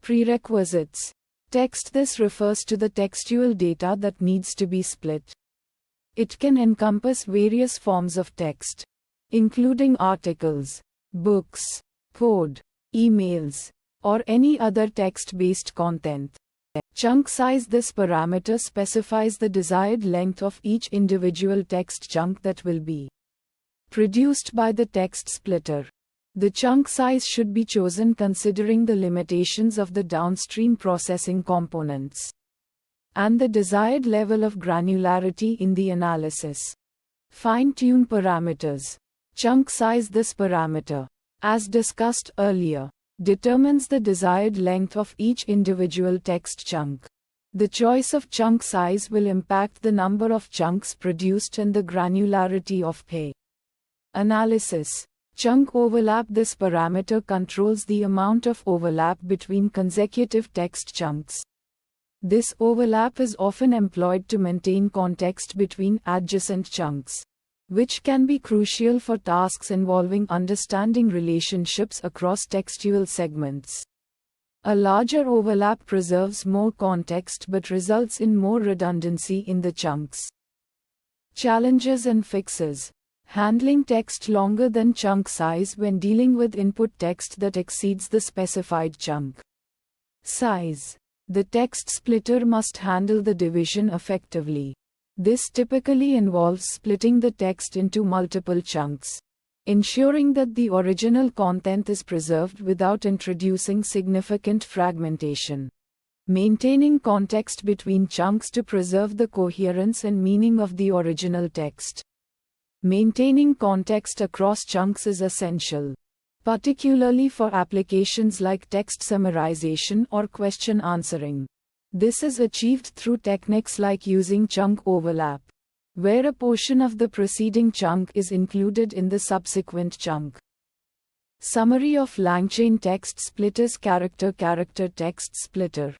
Prerequisites. Text. This refers to the textual data that needs to be split. It can encompass various forms of text, including articles, books, code, emails, or any other text-based content. Chunk size. This parameter specifies the desired length of each individual text chunk that will be produced by the text splitter. The chunk size should be chosen considering the limitations of the downstream processing components and the desired level of granularity in the analysis. Fine-tune parameters. Chunk size. This parameter, as discussed earlier, determines the desired length of each individual text chunk. The choice of chunk size will impact the number of chunks produced and the granularity of pay. Analysis. Chunk overlap. This parameter controls the amount of overlap between consecutive text chunks. This overlap is often employed to maintain context between adjacent chunks. which can be crucial for tasks involving understanding relationships across textual segments. A larger overlap preserves more context but results in more redundancy in the chunks. Challenges and fixes. Handling text longer than chunk size when dealing with input text that exceeds the specified chunk size. The text splitter must handle the division effectively. This typically involves splitting the text into multiple chunks, ensuring that the original content is preserved without introducing significant fragmentation. Maintaining context between chunks to preserve the coherence and meaning of the original text. Maintaining context across chunks is essential, particularly for applications like text summarization or question answering. This is achieved through techniques like using chunk overlap, where a portion of the preceding chunk is included in the subsequent chunk. Summary of langchain text splitters. Character text splitter.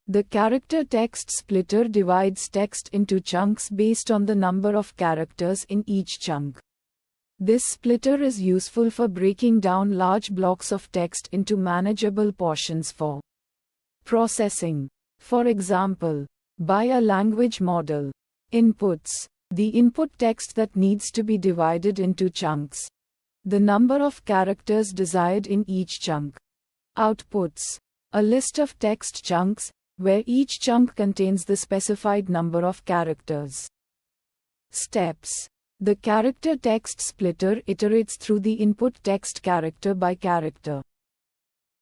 The character text splitter divides text into chunks based on the number of characters in each chunk. This splitter is useful for breaking down large blocks of text into manageable portions for processing. For example, by a language model. Inputs. The input text that needs to be divided into chunks. The number of characters desired in each chunk. Outputs. A list of text chunks, where each chunk contains the specified number of characters. Steps. The character text splitter iterates through the input text character by character.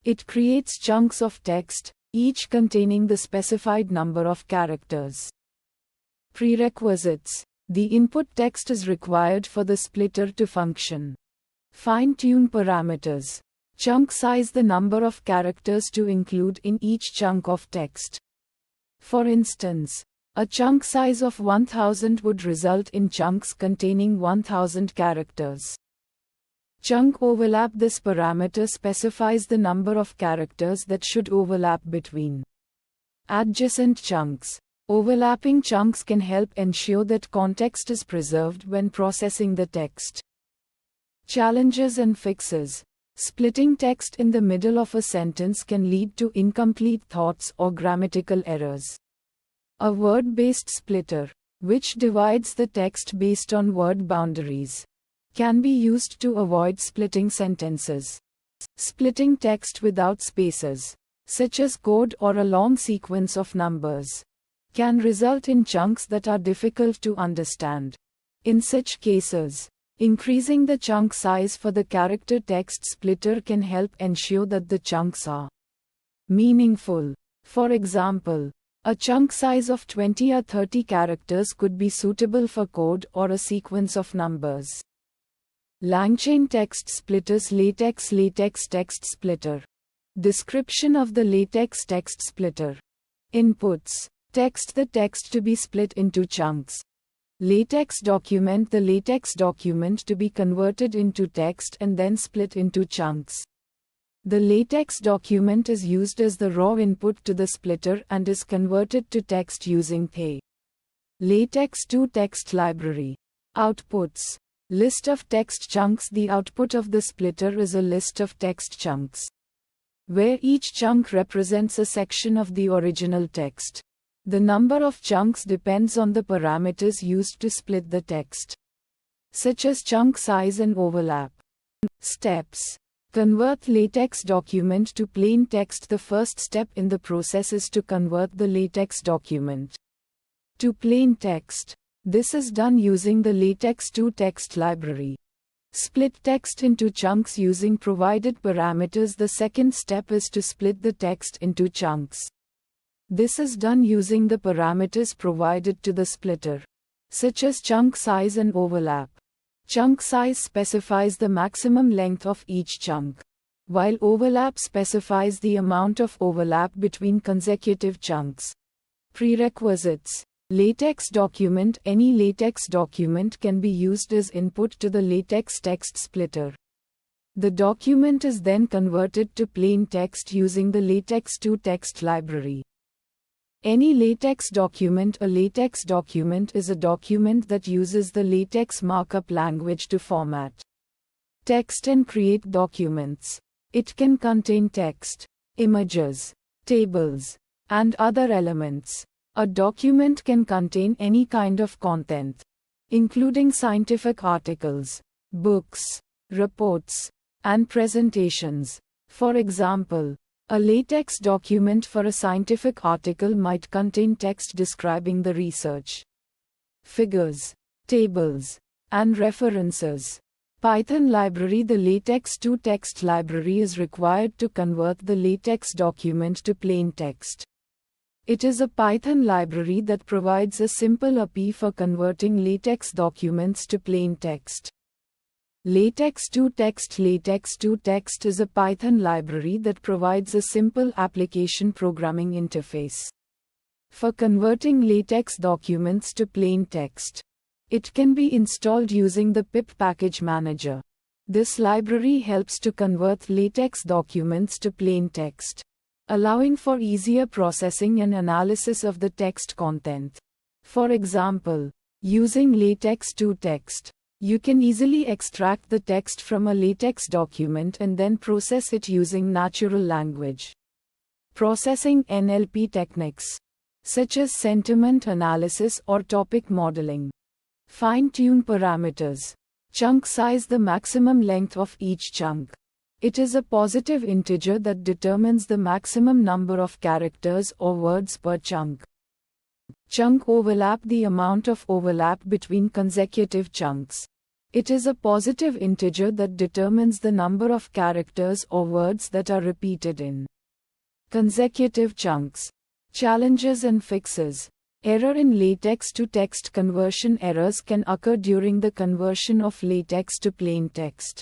It creates chunks of text, each containing the specified number of characters. Prerequisites. The input text is required for the splitter to function. Fine-tune parameters. Chunk size. The number of characters to include in each chunk of text. For instance, a chunk size of 1000 would result in chunks containing 1000 characters. Chunk overlap. This parameter specifies the number of characters that should overlap between adjacent chunks. Overlapping chunks can help ensure that context is preserved when processing the text. Challenges and fixes. Splitting text in the middle of a sentence can lead to incomplete thoughts or grammatical errors. A word-based splitter, which divides the text based on word boundaries, can be used to avoid splitting sentences. Splitting text without spaces, such as code or a long sequence of numbers, can result in chunks that are difficult to understand. In such cases, increasing the chunk size for the character text splitter can help ensure that the chunks are meaningful. For example, a chunk size of 20 or 30 characters could be suitable for code or a sequence of numbers. Langchain text splitters. Latex text splitter. Description of the latex text splitter. Inputs. Text. The text to be split into chunks. Latex document. The latex document to be converted into text and then split into chunks. The latex document is used as the raw input to the splitter and is converted to text using the latex to text library. Outputs. List of text chunks. The output of the splitter is a list of text chunks, where each chunk represents a section of the original text. The number of chunks depends on the parameters used to split the text, such as chunk size and overlap. Steps. Convert latex document to plain text. The first step in the process is to convert the latex document to plain text. This is done using the latex to text library. Split text into chunks using provided parameters. The second step is to split the text into chunks. This is done using the parameters provided to the splitter, such as chunk size and overlap. Chunk size specifies the maximum length of each chunk, while overlap specifies the amount of overlap between consecutive chunks. Prerequisites. Latex document. Any latex document can be used as input to the latex text splitter. The document is then converted to plain text using the latex to text library. Any latex document. A latex document is a document that uses the latex markup language to format text and create documents. It can contain text, images, tables, and other elements. A document can contain any kind of content, including scientific articles, books, reports, and presentations. For example, a latex document for a scientific article might contain text describing the research, figures, tables, and references. Python library. The latex2text library is required to convert the latex document to plain text. It is a Python library that provides a simple API for converting latex documents to plain text. Latex2text. Latex2text is a Python library that provides a simple application programming interface for converting latex documents to plain text. It can be installed using the pip package manager. This library helps to convert latex documents to plain text, allowing for easier processing and analysis of the text content. For example, using latex2text, you can easily extract the text from a latex document and then process it using natural language processing (NLP) techniques, such as sentiment analysis or topic modeling. Fine-tune parameters. Chunk size. The maximum length of each chunk. It is a positive integer that determines the maximum number of characters or words per chunk. Chunk overlap. The amount of overlap between consecutive chunks. It is a positive integer that determines the number of characters or words that are repeated in consecutive chunks. Challenges and fixes. Error in latex to text conversion. Errors can occur during the conversion of latex to plain text.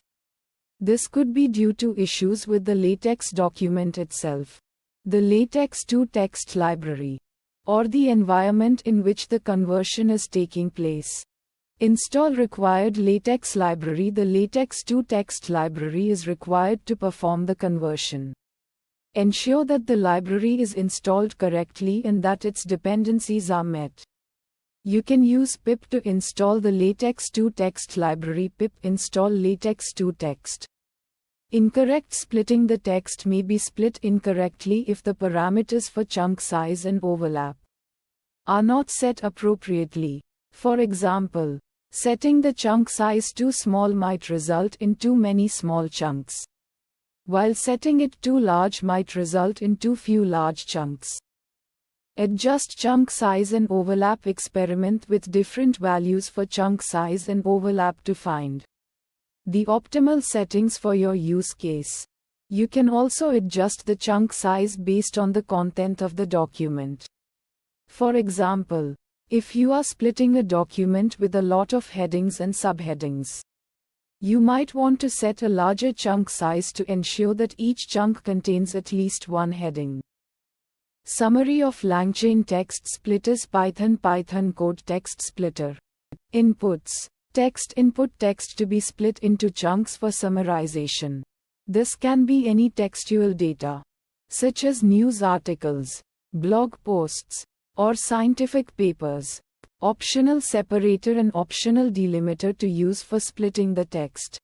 This could be due to issues with the latex document itself, the latex2text library, or the environment in which the conversion is taking place. Install required latex library. The latex2text library is required to perform the conversion. Ensure that the library is installed correctly and that its dependencies are met. You can use pip to install the latex2text library. Pip install latex2text. Incorrect splitting. The text may be split incorrectly if the parameters for chunk size and overlap are not set appropriately. For example, setting the chunk size too small might result in too many small chunks, while setting it too large might result in too few large chunks. Adjust chunk size and overlap. Experiment with different values for chunk size and overlap to find the optimal settings for your use case. You can also adjust the chunk size based on the content of the document. For example, if you are splitting a document with a lot of headings and subheadings, you might want to set a larger chunk size to ensure that each chunk contains at least one heading. Summary of langchaintextsplitters. Python code text splitter. Inputs. Text input. Text to be split into chunks for summarization. This can be any textual data, such as news articles, blog posts, or scientific papers. Optional separator and optional delimiter to use for splitting the text.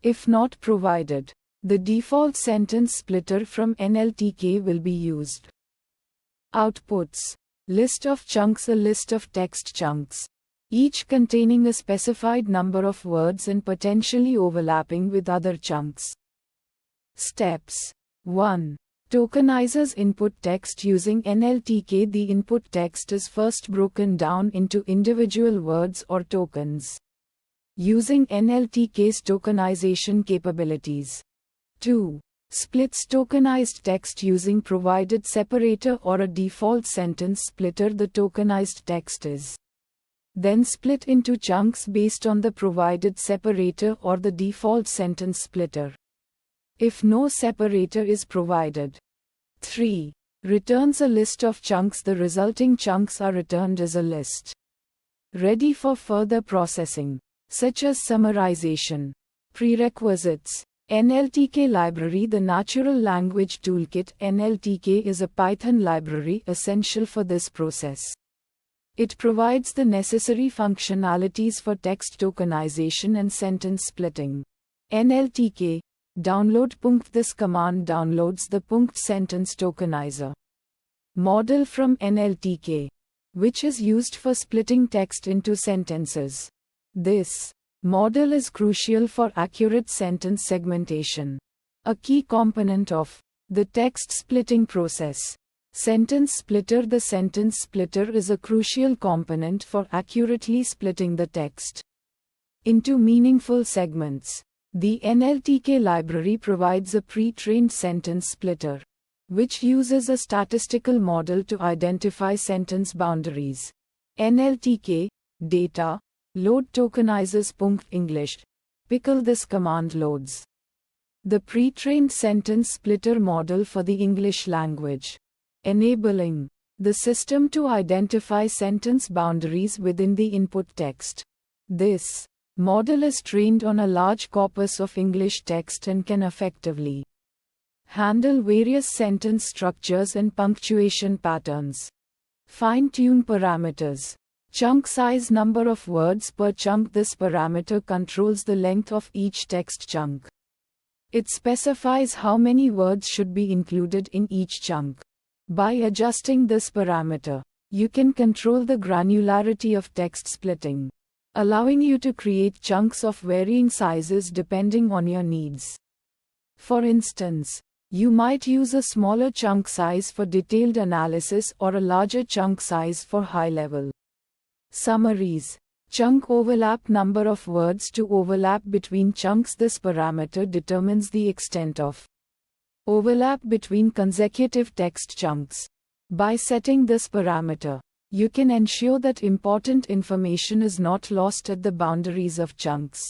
If not provided, the default sentence splitter from NLTK will be used. Outputs. List of chunks. A list of text chunks, each containing a specified number of words and potentially overlapping with other chunks. Steps. 1. Tokenizes input text using NLTK. The input text is first broken down into individual words or tokens using NLTK's tokenization capabilities. 2. Splits tokenized text using provided separator or a default sentence splitter. The tokenized text is then split into chunks based on the provided separator or the default sentence splitter, if no separator is provided. 3. Returns a list of chunks. The resulting chunks are returned as a list, ready for further processing, such as summarization. Prerequisites. NLTK library. The Natural Language Toolkit (NLTK) is a Python library essential for this process. It provides the necessary functionalities for text tokenization and sentence splitting. NLTK download. This command downloads the sentence tokenizer model from NLTK, which is used for splitting text into sentences. This model is crucial for accurate sentence segmentation, a key component of the text splitting process. Sentence splitter. The sentence splitter is a crucial component for accurately splitting the text into meaningful segments. The NLTK library provides a pre-trained sentence splitter, which uses a statistical model to identify sentence boundaries. NLTK data load tokenizers. English pickle. This command loads the pre-trained sentence splitter model for the English language, enabling the system to identify sentence boundaries within the input text. This model is trained on a large corpus of English text and can effectively handle various sentence structures and punctuation patterns. Fine-tune parameters. Chunk size. Number of words per chunk. This parameter controls the length of each text chunk. It specifies how many words should be included in each chunk. By adjusting this parameter, you can control the granularity of text splitting, allowing you to create chunks of varying sizes depending on your needs. For instance, you might use a smaller chunk size for detailed analysis or a larger chunk size for high-level summaries. Chunk overlap. Number of words to overlap between chunks. This parameter determines the extent of overlap between consecutive text chunks. By setting this parameter, you can ensure that important information is not lost at the boundaries of chunks.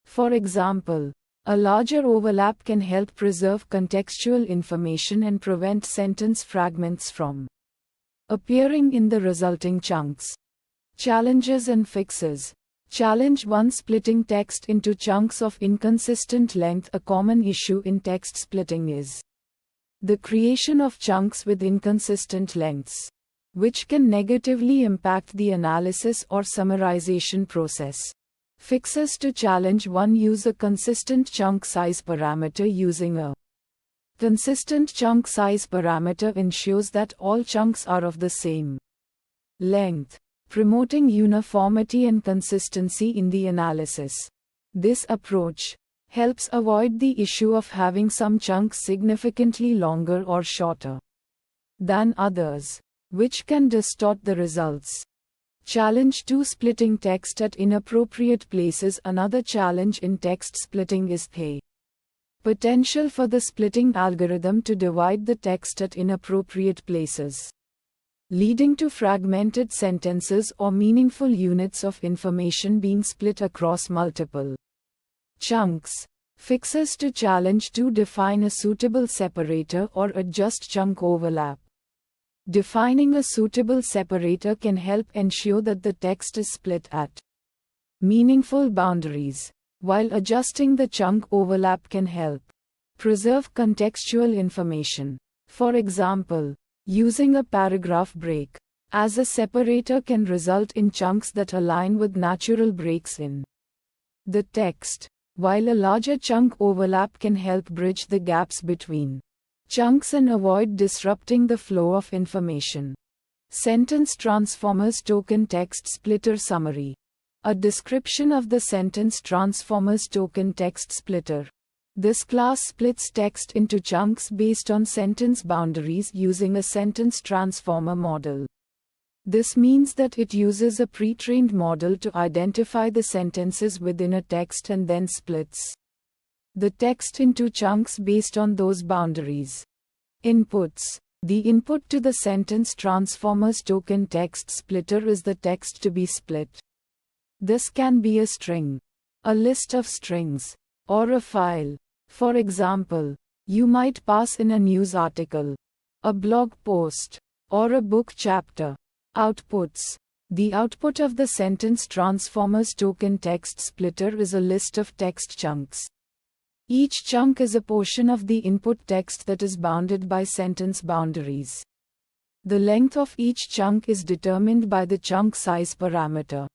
For example, a larger overlap can help preserve contextual information and prevent sentence fragments from appearing in the resulting chunks. Challenges and fixes. Challenge 1. Splitting text into chunks of inconsistent length. A common issue in text splitting is the creation of chunks with inconsistent lengths, which can negatively impact the analysis or summarization process. Fixes to challenge 1. Use a consistent chunk size parameter. Using a consistent chunk size parameter ensures that all chunks are of the same length, promoting uniformity and consistency in the analysis. This approach helps avoid the issue of having some chunks significantly longer or shorter than others, which can distort the results. Challenge 2. Splitting text at inappropriate places. Another challenge in text splitting is the potential for the splitting algorithm to divide the text at inappropriate places, leading to fragmented sentences or meaningful units of information being split across multiple chunks. Fixes to challenge 2. Define a suitable separator or adjust chunk overlap. Defining a suitable separator can help ensure that the text is split at meaningful boundaries, while adjusting the chunk overlap can help preserve contextual information. For example, using a paragraph break as a separator can result in chunks that align with natural breaks in the text, while a larger chunk overlap can help bridge the gaps between chunks and avoid disrupting the flow of information. Sentence transformers token text splitter summary. A description of the sentence transformers token text splitter. This class splits text into chunks based on sentence boundaries using a sentence transformer model. This means that it uses a pre-trained model to identify the sentences within a text and then splits the text into chunks based on those boundaries. Inputs. The input to the sentence transformers token text splitter is the text to be split. This can be a string, a list of strings, or a file. For example, you might pass in a news article, a blog post, or a book chapter. Outputs. The output of the sentence transformers token text splitter is a list of text chunks. Each chunk is a portion of the input text that is bounded by sentence boundaries. The length of each chunk is determined by the chunk size parameter.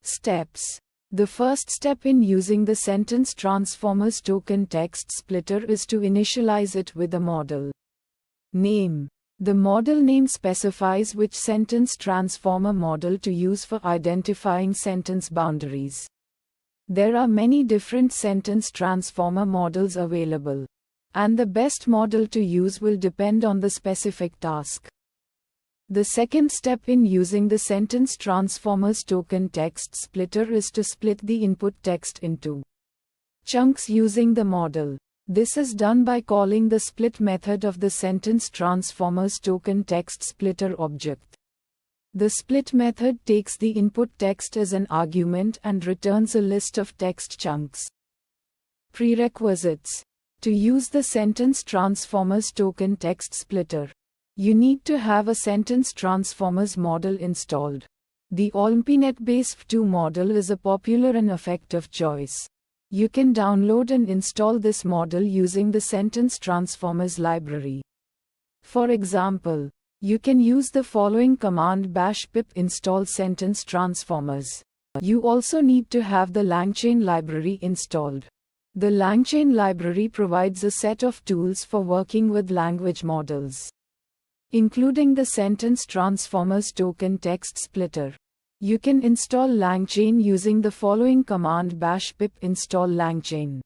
Steps. The first step in using the sentence transformer's token text splitter is to initialize it with a model name. The model name specifies which sentence transformer model to use for identifying sentence boundaries. There are many different sentence transformer models available, and the best model to use will depend on the specific task. The second step in using the sentence transformer's token text splitter is to split the input text into chunks using the model. This is done by calling the split method of the sentence transformer's token text splitter object. The split method takes the input text as an argument and returns a list of text chunks. Prerequisites. To use the sentence transformer's token text splitter, you need to have a sentence transformers model installed. The ALMPNet-based2 model is a popular and effective choice. You can download and install this model using the sentence transformers library. For example, you can use the following command: --pip install sentence transformers. You also need to have the LangChain library installed. The LangChain library provides a set of tools for working with language models, including the sentence transformer's token text splitter. You can install LangChain using the following command: --pip install langchain.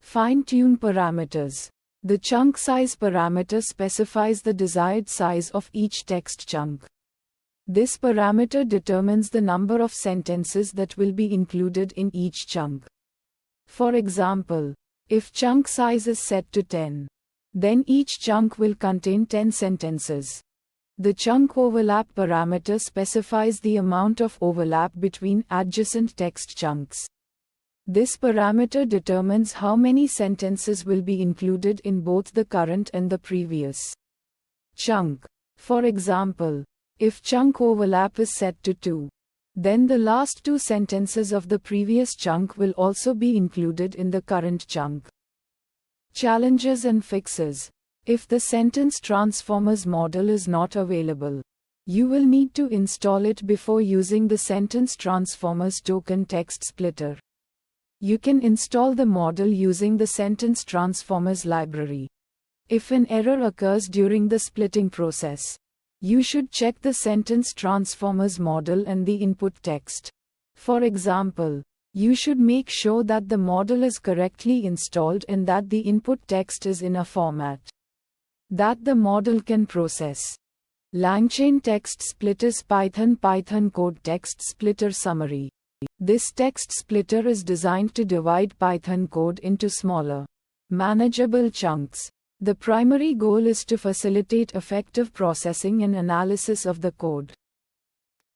Fine-tune parameters. The chunk size parameter specifies the desired size of each text chunk. This parameter determines the number of sentences that will be included in each chunk. For example, if chunk size is set to 10, then each chunk will contain 10 sentences. The chunk overlap parameter specifies the amount of overlap between adjacent text chunks. This parameter determines how many sentences will be included in both the current and the previous chunk. For example, if chunk overlap is set to 2, then the last 2 sentences of the previous chunk will also be included in the current chunk. Challenges and fixes. If the sentence transformers model is not available, you will need to install it before using the sentence transformers token text splitter. You can install the model using the sentence transformers library. If an error occurs during the splitting process, you should check the sentence transformers model and the input text. For example, you should make sure that the model is correctly installed and that the input text is in a format that the model can process. Langchaintextsplitters Python code text splitter summary. This text splitter is designed to divide Python code into smaller, manageable chunks. The primary goal is to facilitate effective processing and analysis of the code.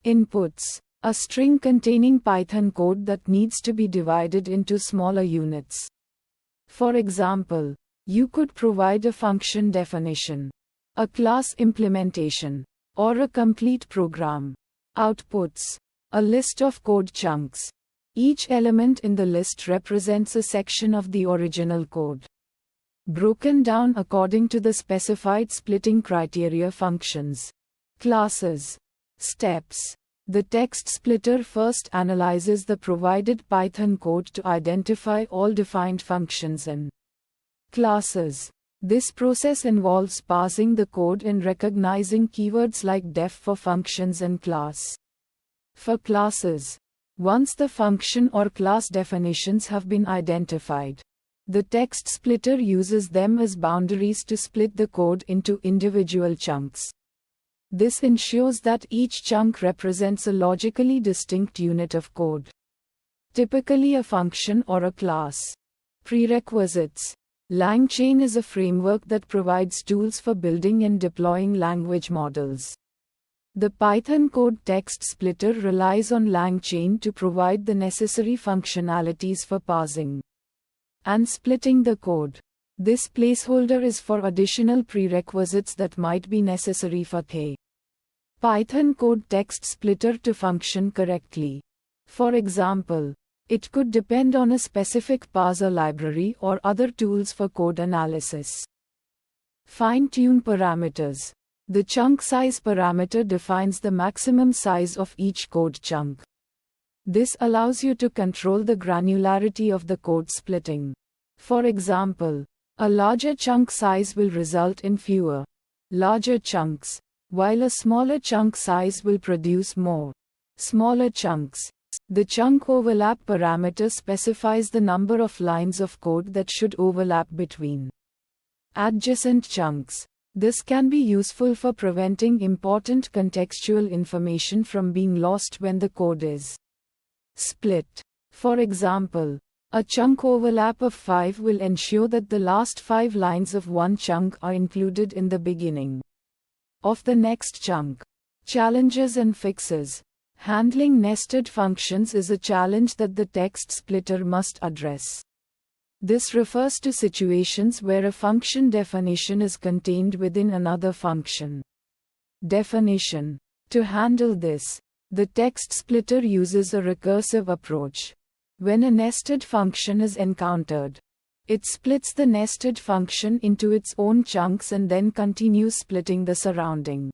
Inputs. A string containing Python code that needs to be divided into smaller units. For example, you could provide a function definition, a class implementation, or a complete program. Outputs. A list of code chunks. Each element in the list represents a section of the original code, broken down according to the specified splitting criteria functions. Classes. Steps. The text splitter first analyzes the provided Python code to identify all defined functions and classes. This process involves parsing the code and recognizing keywords like def for functions and class for classes. Once the function or class definitions have been identified, the text splitter uses them as boundaries to split the code into individual chunks. This ensures that each chunk represents a logically distinct unit of code, typically a function or a class. Prerequisites. LangChain is a framework that provides tools for building and deploying language models. The Python code text splitter relies on LangChain to provide the necessary functionalities for parsing and splitting the code. This placeholder is for additional prerequisites that might be necessary for the Python code text splitter to function correctly. For example, It could depend on a specific parser library or other tools for code analysis. Fine-tune parameters. The chunk size parameter defines the maximum size of each code chunk. This allows you to control the granularity of the code splitting. For example, a larger chunk size will result in fewer larger chunks, while a smaller chunk size will produce more smaller chunks. The chunk overlap parameter specifies the number of lines of code that should overlap between adjacent chunks. This can be useful for preventing important contextual information from being lost when the code is split. For example, a chunk overlap of 5 will ensure that the last 5 lines of one chunk are included in the beginning of the next chunk. Challenges and fixes. Handling nested functions is a challenge that the text splitter must address. This refers to situations where a function definition is contained within another function definition. To handle this, the text splitter uses a recursive approach. When a nested function is encountered, it splits the nested function into its own chunks and then continues splitting the surrounding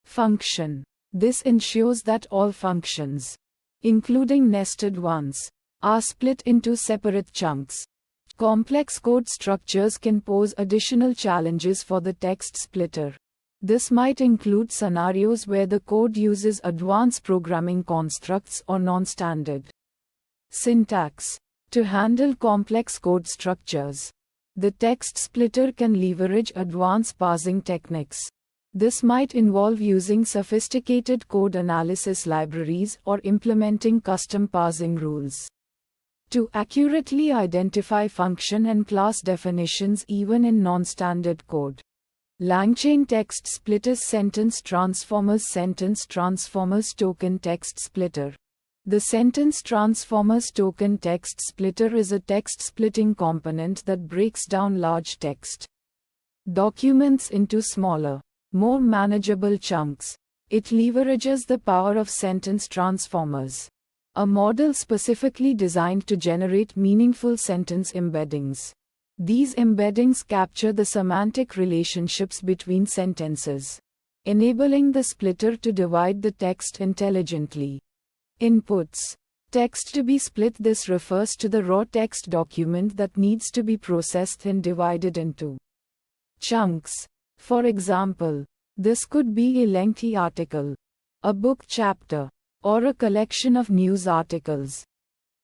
function. This ensures that all functions, including nested ones, are split into separate chunks. Complex code structures can pose additional challenges for the text splitter. This might include scenarios where the code uses advanced programming constructs or non-standard syntax. To handle complex code structures, the text splitter can leverage advanced parsing techniques. This might involve using sophisticated code analysis libraries or implementing custom parsing rules to accurately identify function and class definitions even in non-standard code. Langchaintextsplitters Sentence Transformers Token Text Splitter. The Sentence Transformers Token Text Splitter is a text-splitting component that breaks down large text documents into smaller, more manageable chunks. It leverages the power of sentence transformers, a model specifically designed to generate meaningful sentence embeddings. These embeddings capture the semantic relationships between sentences, enabling the splitter to divide the text intelligently. Inputs. Text to be split. This refers to the raw text document that needs to be processed and divided into chunks. For example, this could be a lengthy article, a book chapter, or a collection of news articles.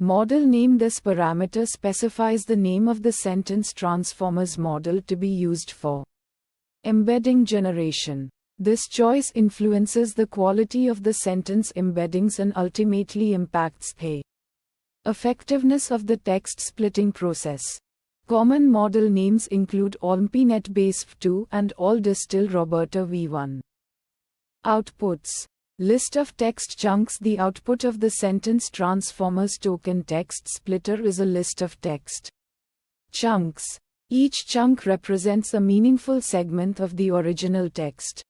Model name. This parameter specifies the name of the sentence transformers model to be used for embedding generation. This choice influences the quality of the sentence embeddings and ultimately impacts the effectiveness of the text splitting process. Common model names include ALMP Base 2 and ALDISTIL Roberta v1. Outputs. List of text chunks. The output of the sentence transformers token text splitter is a list of text chunks. Each chunk represents a meaningful segment of the original text,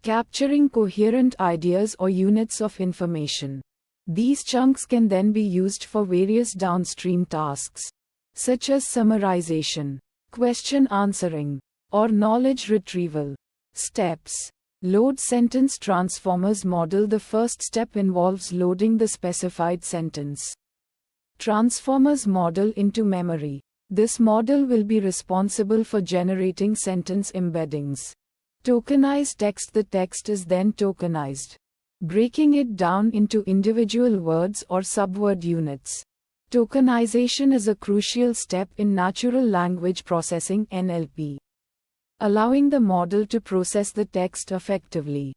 capturing coherent ideas or units of information. These chunks can then be used for various downstream tasks, such as summarization, question answering, or knowledge retrieval. Steps. Load sentence transformers model. The first step involves loading the specified sentence transformers model into memory. This model will be responsible for generating sentence embeddings. Tokenized text. The text is then tokenized, breaking it down into individual words or subword units. Tokenization is a crucial step in natural language processing (NLP), allowing the model to process the text effectively.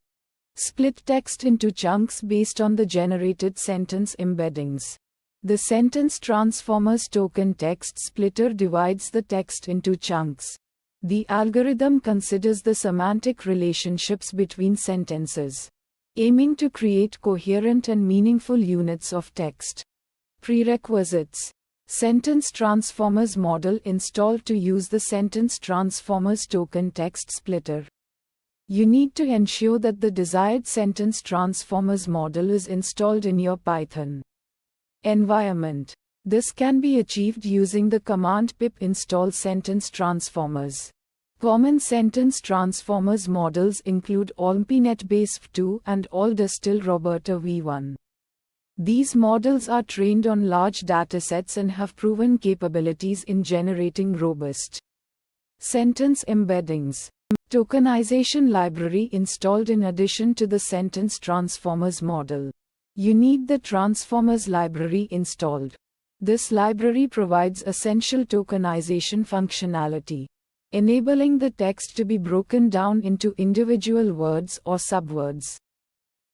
Split text into chunks based on the generated sentence embeddings. The sentence transformers token text splitter divides the text into chunks. The algorithm considers the semantic relationships between sentences, aiming to create coherent and meaningful units of text. Prerequisites. Sentence transformers model installed. To use the sentence transformers token text splitter, you need to ensure that the desired sentence transformers model is installed in your Python Environment. This can be achieved using the command pip install sentence transformers. Common sentence transformers models include ALMPnet Base v2 and ALDISTIL Roberta v1. These models are trained on large datasets and have proven capabilities in generating robust sentence embeddings. Tokenization library installed in addition to the sentence transformers model. You need the transformers library installed. This library provides essential tokenization functionality, enabling the text to be broken down into individual words or subwords,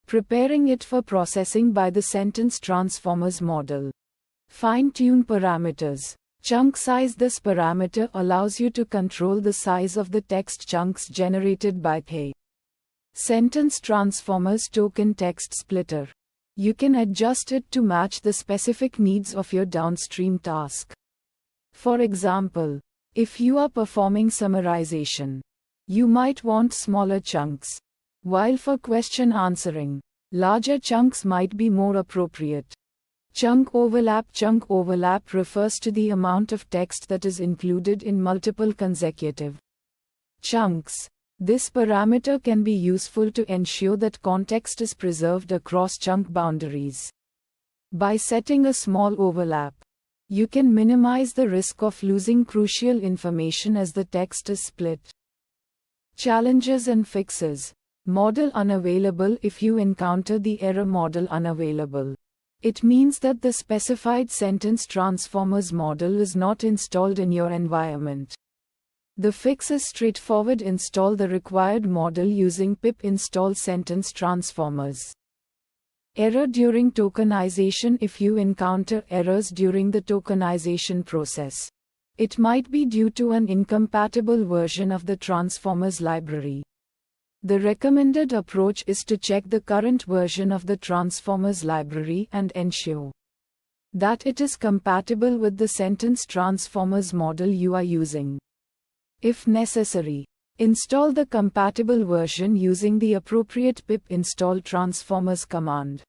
preparing it for processing by the sentence transformers model. Fine-tune parameters. Chunk size. This parameter allows you to control the size of the text chunks generated by the sentence transformers token text splitter. You can adjust it to match the specific needs of your downstream task. For example, if you are performing summarization, you might want smaller chunks, while for question answering, larger chunks might be more appropriate. Chunk overlap. Chunk overlap refers to the amount of text that is included in multiple consecutive chunks. This parameter can be useful to ensure that context is preserved across chunk boundaries. By setting a small overlap, you can minimize the risk of losing crucial information as the text is split. Challenges and fixes. Model unavailable. If you encounter the error model unavailable, it means that the specified sentence transformers model is not installed in your environment. The fix is straightforward. Install the required model using pip install sentence transformers. Error during tokenization. If you encounter errors during the tokenization process, it might be due to an incompatible version of the transformers library. The recommended approach is to check the current version of the transformers library and ensure that it is compatible with the sentence transformers model you are using. If necessary, install the compatible version using the appropriate pip install transformers command.